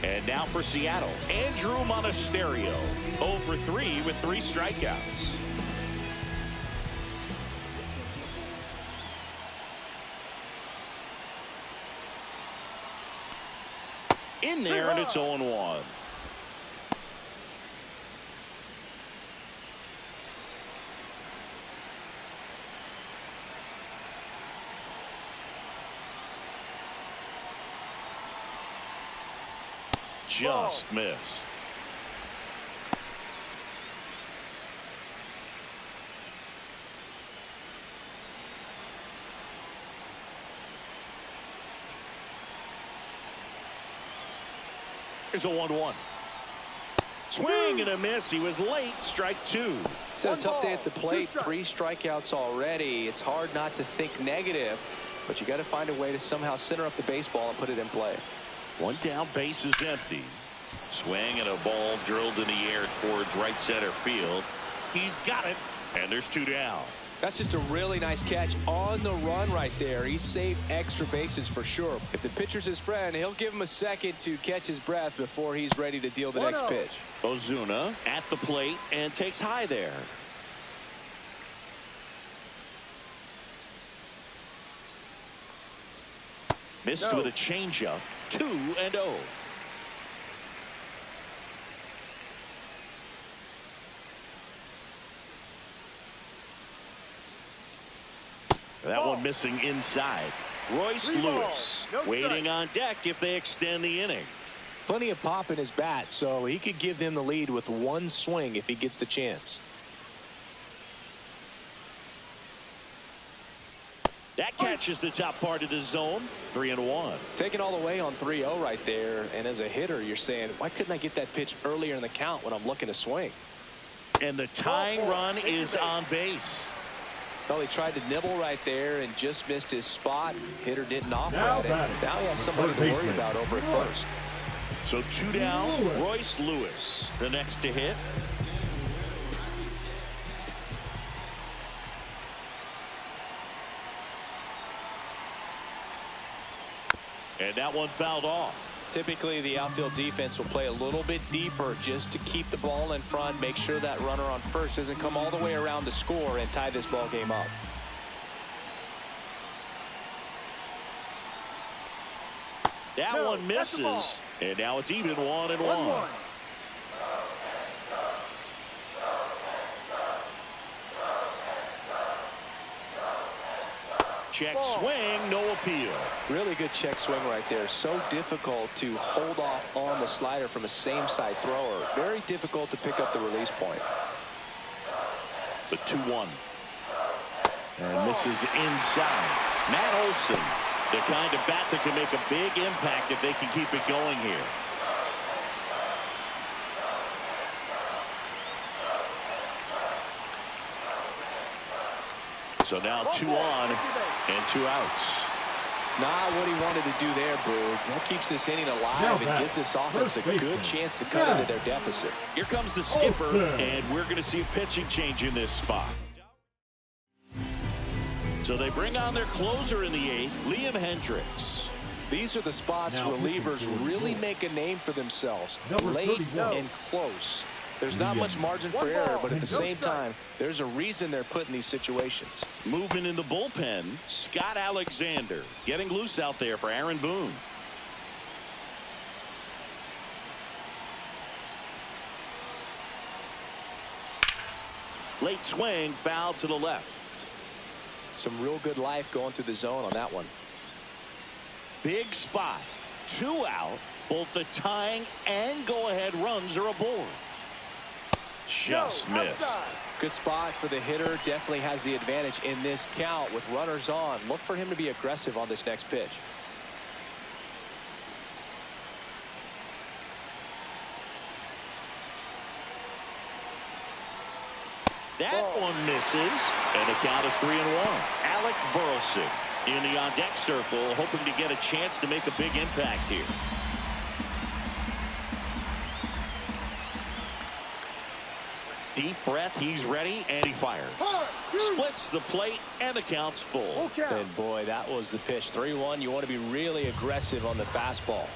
And now for Seattle, Andrew Monasterio. 0 for 3 with 3 strikeouts. In there, and it's 0-1. Just missed. Here's a 1-1. Swing and a miss. He was late. Strike 2. It's had a tough day at the plate. 3 strikeouts already. It's hard not to think negative, but you got to find a way to somehow center up the baseball and put it in play. 1 down, base is empty. Swing and a ball drilled in the air towards right center field. He's got it, and there's 2 down. That's just a really nice catch on the run right there. He saved extra bases for sure. If the pitcher's his friend, he'll give him a second to catch his breath before he's ready to deal the next pitch. Ozuna at the plate and takes high there. Missed with a changeup. 2-0. That one missing inside. Royce Lewis waiting on deck if they extend the inning. Plenty of pop in his bat, so he could give them the lead with 1 swing if he gets the chance. That catches the top part of the zone. 3-1. Taking all the way on 3-0 right there, and as a hitter you're saying, why couldn't I get that pitch earlier in the count when I'm looking to swing? And the tying run is on base. Well, he tried to nibble right there and just missed his spot. Hitter didn't offer at it. Now he has somebody to worry about over at first. So 2 down. Royce Lewis the next to hit. And that one fouled off. Typically the outfield defense will play a little bit deeper just to keep the ball in front, make sure that runner on first doesn't come all the way around to score and tie this ball game up. That one misses, and now it's even 1-1. Check swing, no appeal. Really good check swing right there. So difficult to hold off on the slider from a same-side thrower. Very difficult to pick up the release point. The 2-1. And misses inside. Matt Olson, the kind of bat that can make a big impact if they can keep it going here. So now 2 on and 2 outs. Not what he wanted to do there, Boog. That keeps this inning alive and gives this offense a good chance to cut into their deficit. Here comes the skipper, and we're going to see a pitching change in this spot. So they bring on their closer in the 8th, Liam Hendricks. These are the spots relievers really make a name for themselves. Late and close. There's not much margin for error, but at the same time, there's a reason they're put in these situations. Movement in the bullpen. Scott Alexander getting loose out there for Aaron Boone. Late swing, foul to the left. Some real good life going through the zone on that one. Big spot. 2 out. Both the tying and go-ahead runs are aboard. Just missed. Good spot for the hitter. Definitely has the advantage in this count with runners on. Look for him to be aggressive on this next pitch. That one misses, and the count is 3-1. Alec Burleson in the on-deck circle, hoping to get a chance to make a big impact here. Deep breath, he's ready, and he fires. Splits the plate, and the count's full. And boy, that was the pitch. 3-1. You want to be really aggressive on the fastball.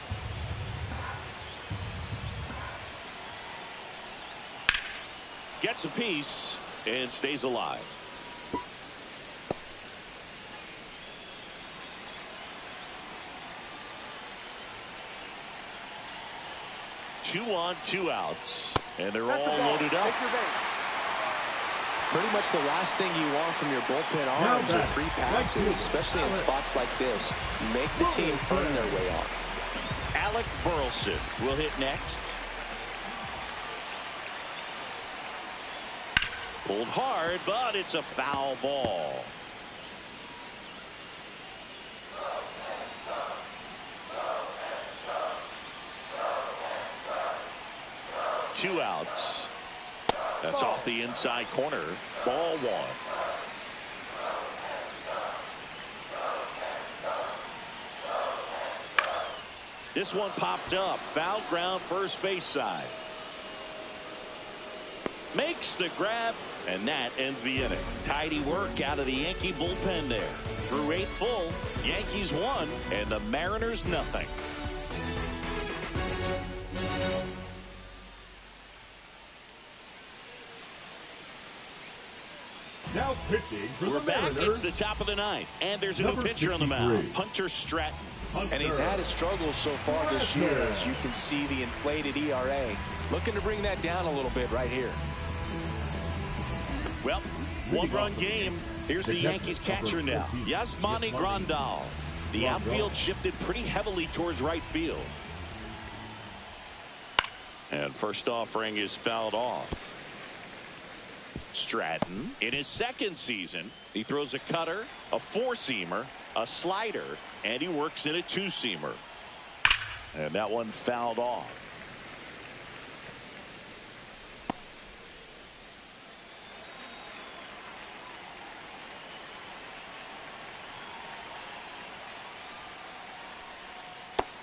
Gets a piece and stays alive. Two on, 2 outs, and they're all loaded up. Pretty much the last thing you want from your bullpen arms are free passes, especially in spots like this. Make the team earn their way on. Alec Burleson will hit next. Pulled hard, but it's a foul ball. Two outs. That's off the inside corner. Ball 1. This one popped up. Foul ground, first base side. Makes the grab, and that ends the inning. Tidy work out of the Yankee bullpen there. Through 8 full, Yankees 1 and the Mariners nothing. Now pitching for We're the back. Mariners. It's the top of the 9th, and there's a new pitcher on the mound, Hunter Stratton. And he's had his struggles so far this year, as you can see the inflated ERA. Looking to bring that down a little bit right here. Well, 1-run game. Here's the Yankees catcher now, Yasmani Grandal. The outfield shifted pretty heavily towards right field. And first offering is fouled off. Stratton in his 2nd season, he throws a cutter, a 4-seamer, a slider, and he works in a 2-seamer. And that one fouled off.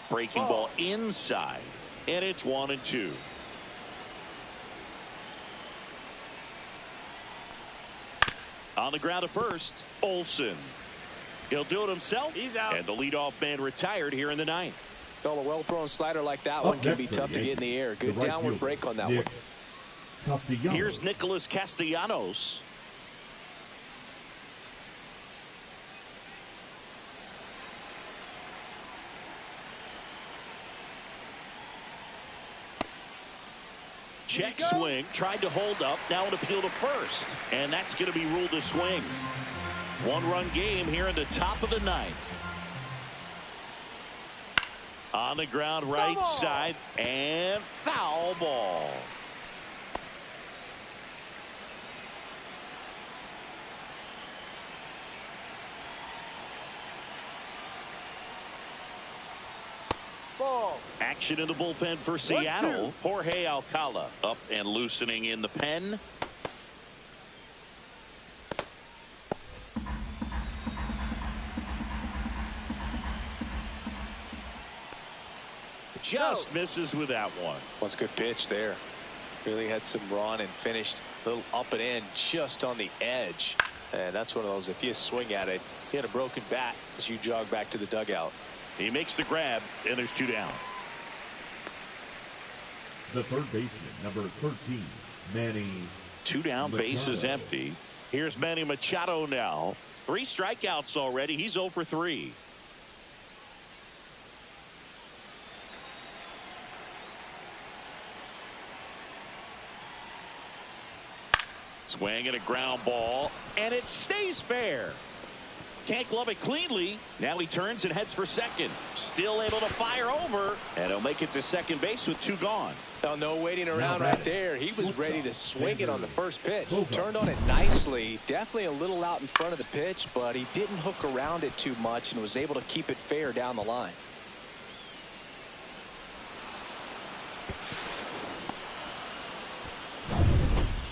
Breaking ball inside, and it's 1-2. On the ground at first, Olson. He'll do it himself. He's out. And the leadoff man retired here in the 9th. Well, a well-thrown slider like that one can be tough to get in the air. Good downward break on that one. Here's Nicholas Castellanos. Check swing, tried to hold up, now an appeal to first, and that's going to be ruled a swing. One-run game here in the top of the ninth. On the ground, right side, and foul ball. Ball. Action in the bullpen for Seattle. Jorge Alcala up and loosening in the pen. Just misses with that one. That's a good pitch there. Really had some run and finished a little up and in just on the edge. And that's one of those, if you swing at it, you had a broken bat as you jog back to the dugout. He makes the grab, and there's 2 down. The third baseman, number 13, Manny. 2 down, Machado. base is empty. Here's Manny Machado now. 3 strikeouts already. He's 0 for 3. Swing and a ground ball, and it stays fair. Can't glove it cleanly. Now he turns and heads for second. Still able to fire over, and he'll make it to second base with 2 gone. Oh, no waiting around right there. He was ready to swing it on the first pitch. Turned on it nicely. Definitely a little out in front of the pitch, but he didn't hook around it too much and was able to keep it fair down the line.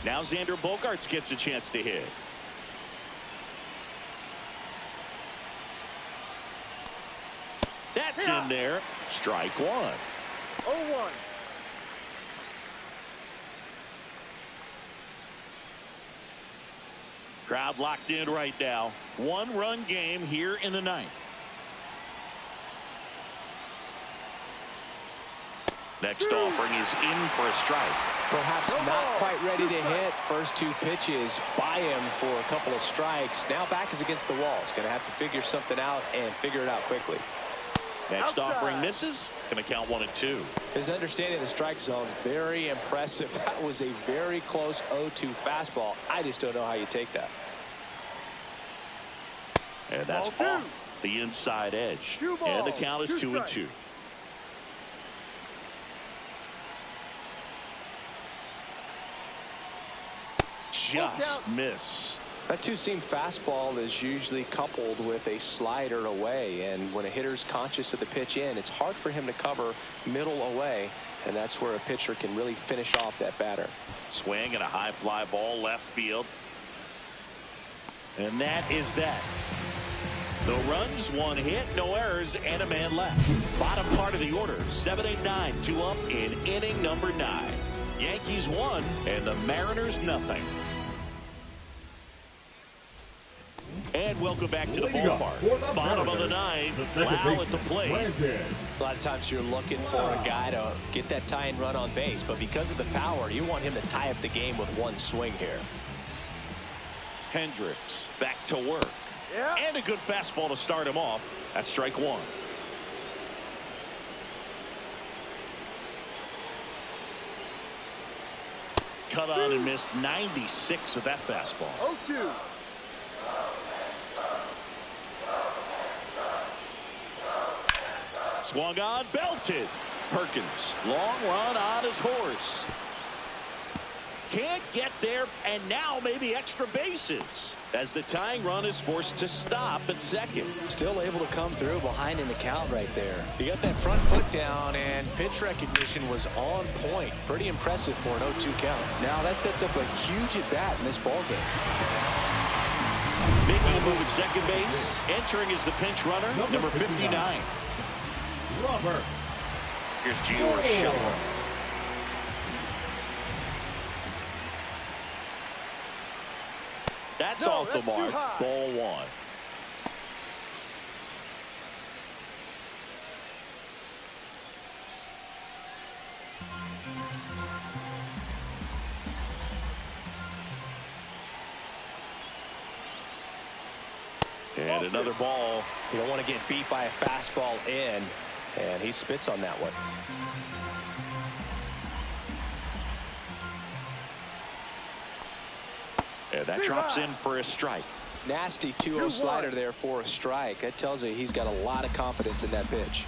Now Xander Bogaerts gets a chance to hit. That's in there. Strike 1. 0-1. Crowd locked in right now. 1-run game here in the ninth. Next offering is in for a strike. Perhaps not quite ready to hit. First 2 pitches by him for a couple of strikes. Now back is against the wall. He's going to have to figure something out and figure it out quickly. Next offering misses. Going to count 1 and 2. His understanding of the strike zone, very impressive. That was a very close 0-2 fastball. I just don't know how you take that. And that's off the inside edge. And the count is 2 and 2. Just missed. That 2-seam fastball is usually coupled with a slider away, and when a hitter's conscious of the pitch in, it's hard for him to cover middle away, and that's where a pitcher can really finish off that batter. Swing and a high fly ball left field. And that is that. No runs, 1 hit, no errors, and a man left. Bottom part of the order, 7-8-9, 2 up in inning number 9. Yankees 1 and the Mariners nothing. And welcome back to the ballpark. Bottom of the 9th, Lau at the plate. A lot of times you're looking for a guy to get that tying run on base, but because of the power, you want him to tie up the game with 1 swing here. Hendricks back to work. And a good fastball to start him off. That's strike 1. Cut on and missed 96 with that fastball. 0-2. Swung on, belted. Perkins, long run on his horse. Can't get there, and now maybe extra bases as the tying run is forced to stop at second. Still able to come through behind in the count right there. He got that front foot down, and pitch recognition was on point. Pretty impressive for an 0-2 count. Now that sets up a huge at bat in this ball game. Making a move at second base. Entering is the pinch runner, number 59. Robert. Here's Gio Urshela. That's off the mark. Ball 1. And another ball. You don't want to get beat by a fastball in, and he spits on that one. And that drops in for a strike. Nasty 2-0 slider there for a strike. That tells you he's got a lot of confidence in that pitch.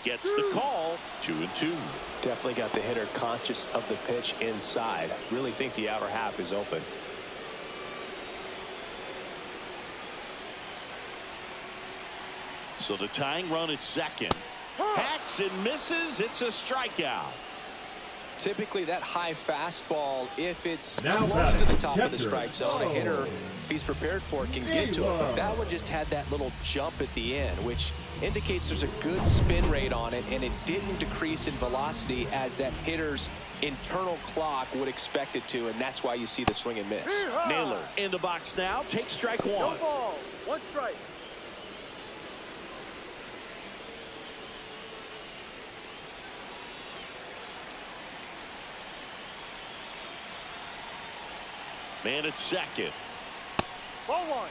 Gets the call. 2-2. Definitely got the hitter conscious of the pitch inside. Really think the outer half is open. So the tying run at second. Hacks and misses. It's a strikeout. Typically that high fastball, if it's Now close to the top of the catcher. strike zone, a hitter, if he's prepared for it, can get to it. But that one just had that little jump at the end, which indicates there's a good spin rate on it, and it didn't decrease in velocity as that hitter's internal clock would expect it to, and that's why you see the swing and miss. Naylor in the box now. Takes strike one. No ball. 1 strike. Man at second. Ball 1.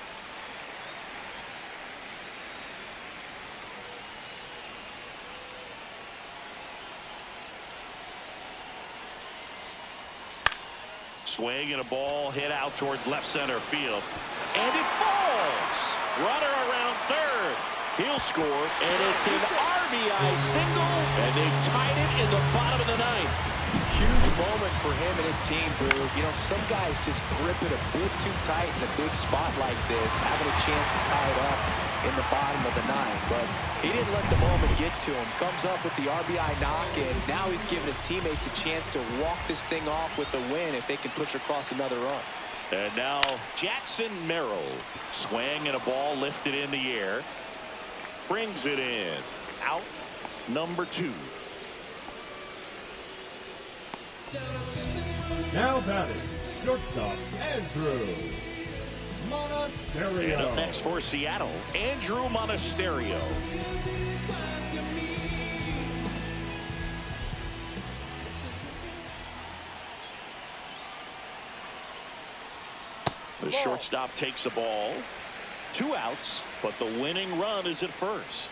Swing and a ball hit out towards left center field. And it falls. Runner around third. He'll score, and it's an RBI single, and they've tied it in the bottom of the ninth. Huge moment for him and his team, Boo. You know, some guys just grip it a bit too tight in a big spot like this, having a chance to tie it up in the bottom of the ninth. But he didn't let the moment get to him. Comes up with the RBI knock, and now he's giving his teammates a chance to walk this thing off with the win if they can push across another run. And now Jackson Merrill. Swing and a ball lifted in the air. Brings it in. Out number 2. Now batting, shortstop Andrew Monasterio. And up next for Seattle, Andrew Monasterio. The shortstop takes the ball. 2 outs, but the winning run is at first.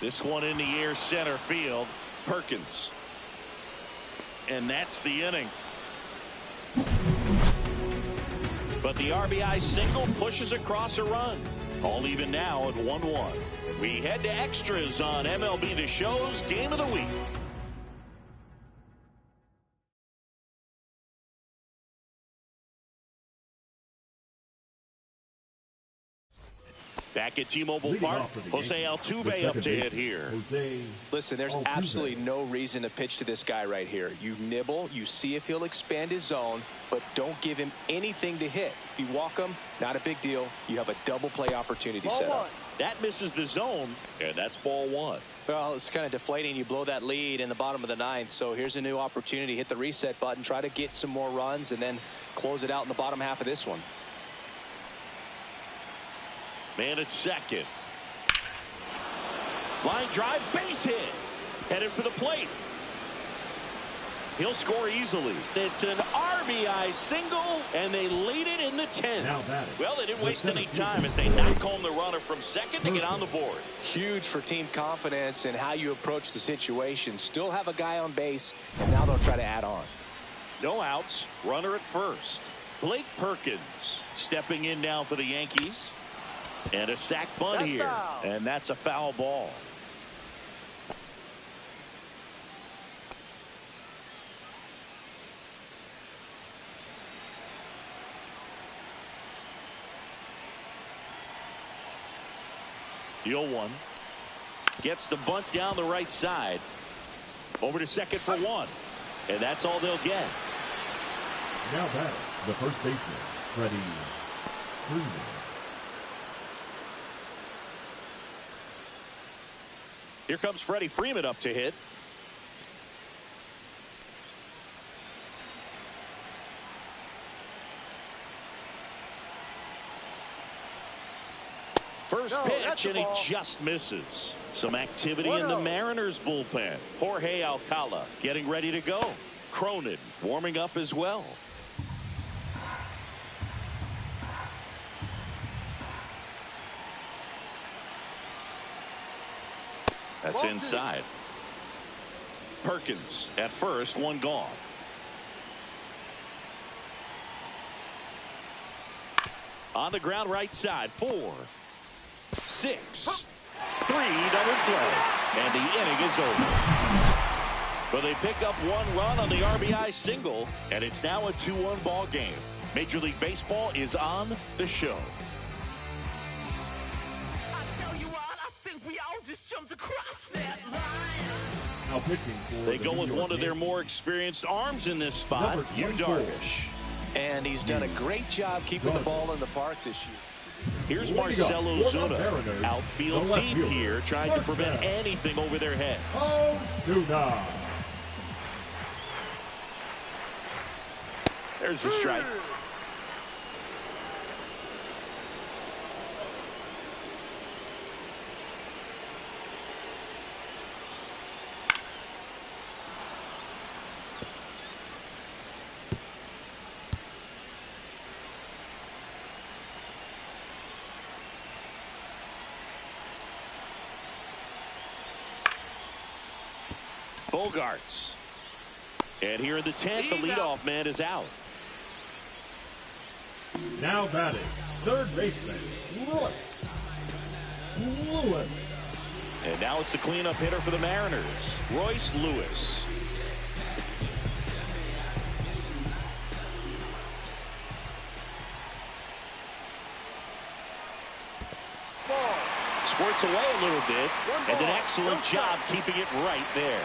This one in the air, center field. Perkins. And that's the inning. But the RBI single pushes across a run. All even now at 1-1. We head to extras on MLB The Show's Game of the Week. Back at T-Mobile Park, Jose Altuve up to hit here. Listen, there's absolutely no reason to pitch to this guy right here. You nibble, you see if he'll expand his zone, but don't give him anything to hit. If you walk him, not a big deal. You have a double play opportunity set up. That misses the zone, and that's ball 1. Well, it's kind of deflating. You blow that lead in the bottom of the ninth, so here's a new opportunity. Hit the reset button, try to get some more runs, and then close it out in the bottom half of this one. Man at second. Line drive, base hit. Headed for the plate. He'll score easily. It's an RBI single, and they lead it in the 10th. Well, they didn't waste any time as they knock home the runner from second to get on the board. Huge for team confidence and how you approach the situation. Still have a guy on base, and now they'll try to add on. No outs. Runner at first. Blake Perkins stepping in now for the Yankees. And a sac bunt here. Foul. And that's a foul ball. The 0-1. Gets the bunt down the right side. Over to second for 1. And that's all they'll get. Now batting, the first baseman, Freddie Freeman. Here comes Freddie Freeman up to hit. First pitch, and he just misses. Some activity in the Mariners bullpen. Jorge Alcala getting ready to go. Cronin warming up as well. That's inside. Perkins at first, one gone. On the ground right side, 4, 6, 3, double play. And the inning is over. But they pick up 1 run on the RBI single, and it's now a 2-1 ball game. Major League Baseball is on the show. Now pitching for They go with one of their more experienced arms in this spot, Yu Darvish. And he's done a great job keeping the ball in the park this year. Here's Marcelo Zuna, outfield deep here, trying to prevent anything over their heads. Zuna. There's the strike. Bogarts. And here in the 10th, the leadoff man is out. Now batting, third baseman, Royce Lewis. And now it's the cleanup hitter for the Mariners, Royce Lewis. Squirts away a little bit, and an excellent job keeping it right there.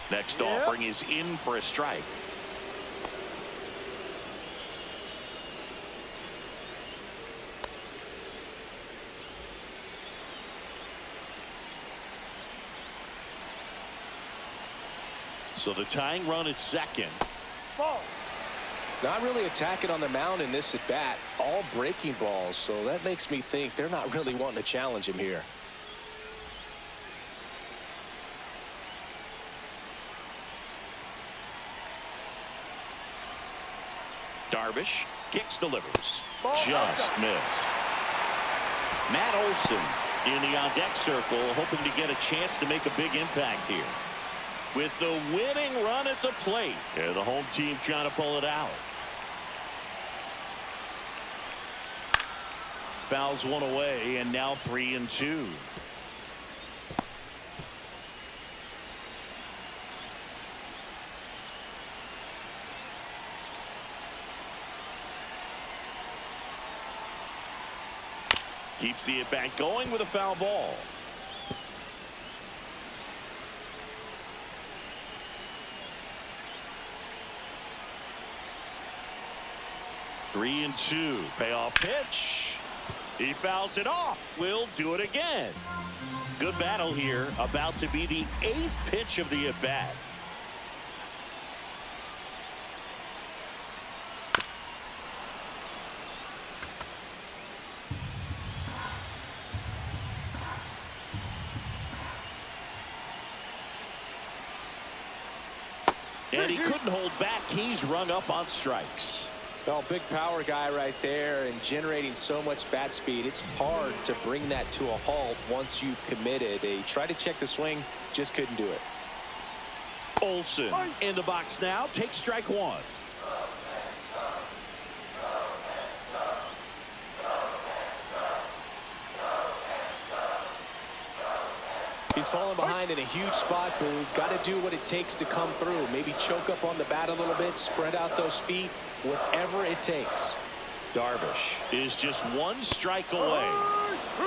Next offering is in for a strike. So the tying run at second. Ball. Not really attacking on the mound in this at bat. All breaking balls. So that makes me think they're not really wanting to challenge him here. Darvish kicks, delivers. Just missed. Matt Olson in the on-deck circle, hoping to get a chance to make a big impact here. With the winning run at the plate. Yeah, the home team trying to pull it out. Fouls one away, and now 3-2. Keeps the at-bat going with a foul ball. Three and 2. Payoff pitch. He fouls it off. Will do it again. Good battle here. About to be the 8th pitch of the at-bat. And he couldn't hold back. He's rung up on strikes. Well, big power guy right there and generating so much bat speed. It's hard to bring that to a halt once you've committed. They tried to check the swing, just couldn't do it. Olson in the box now. Takes strike one. He's falling behind in a huge spot, but we've got to do what it takes to come through. Maybe choke up on the bat a little bit, spread out those feet, whatever it takes. Darvish is just one strike away.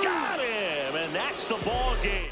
Got him, and that's the ball game.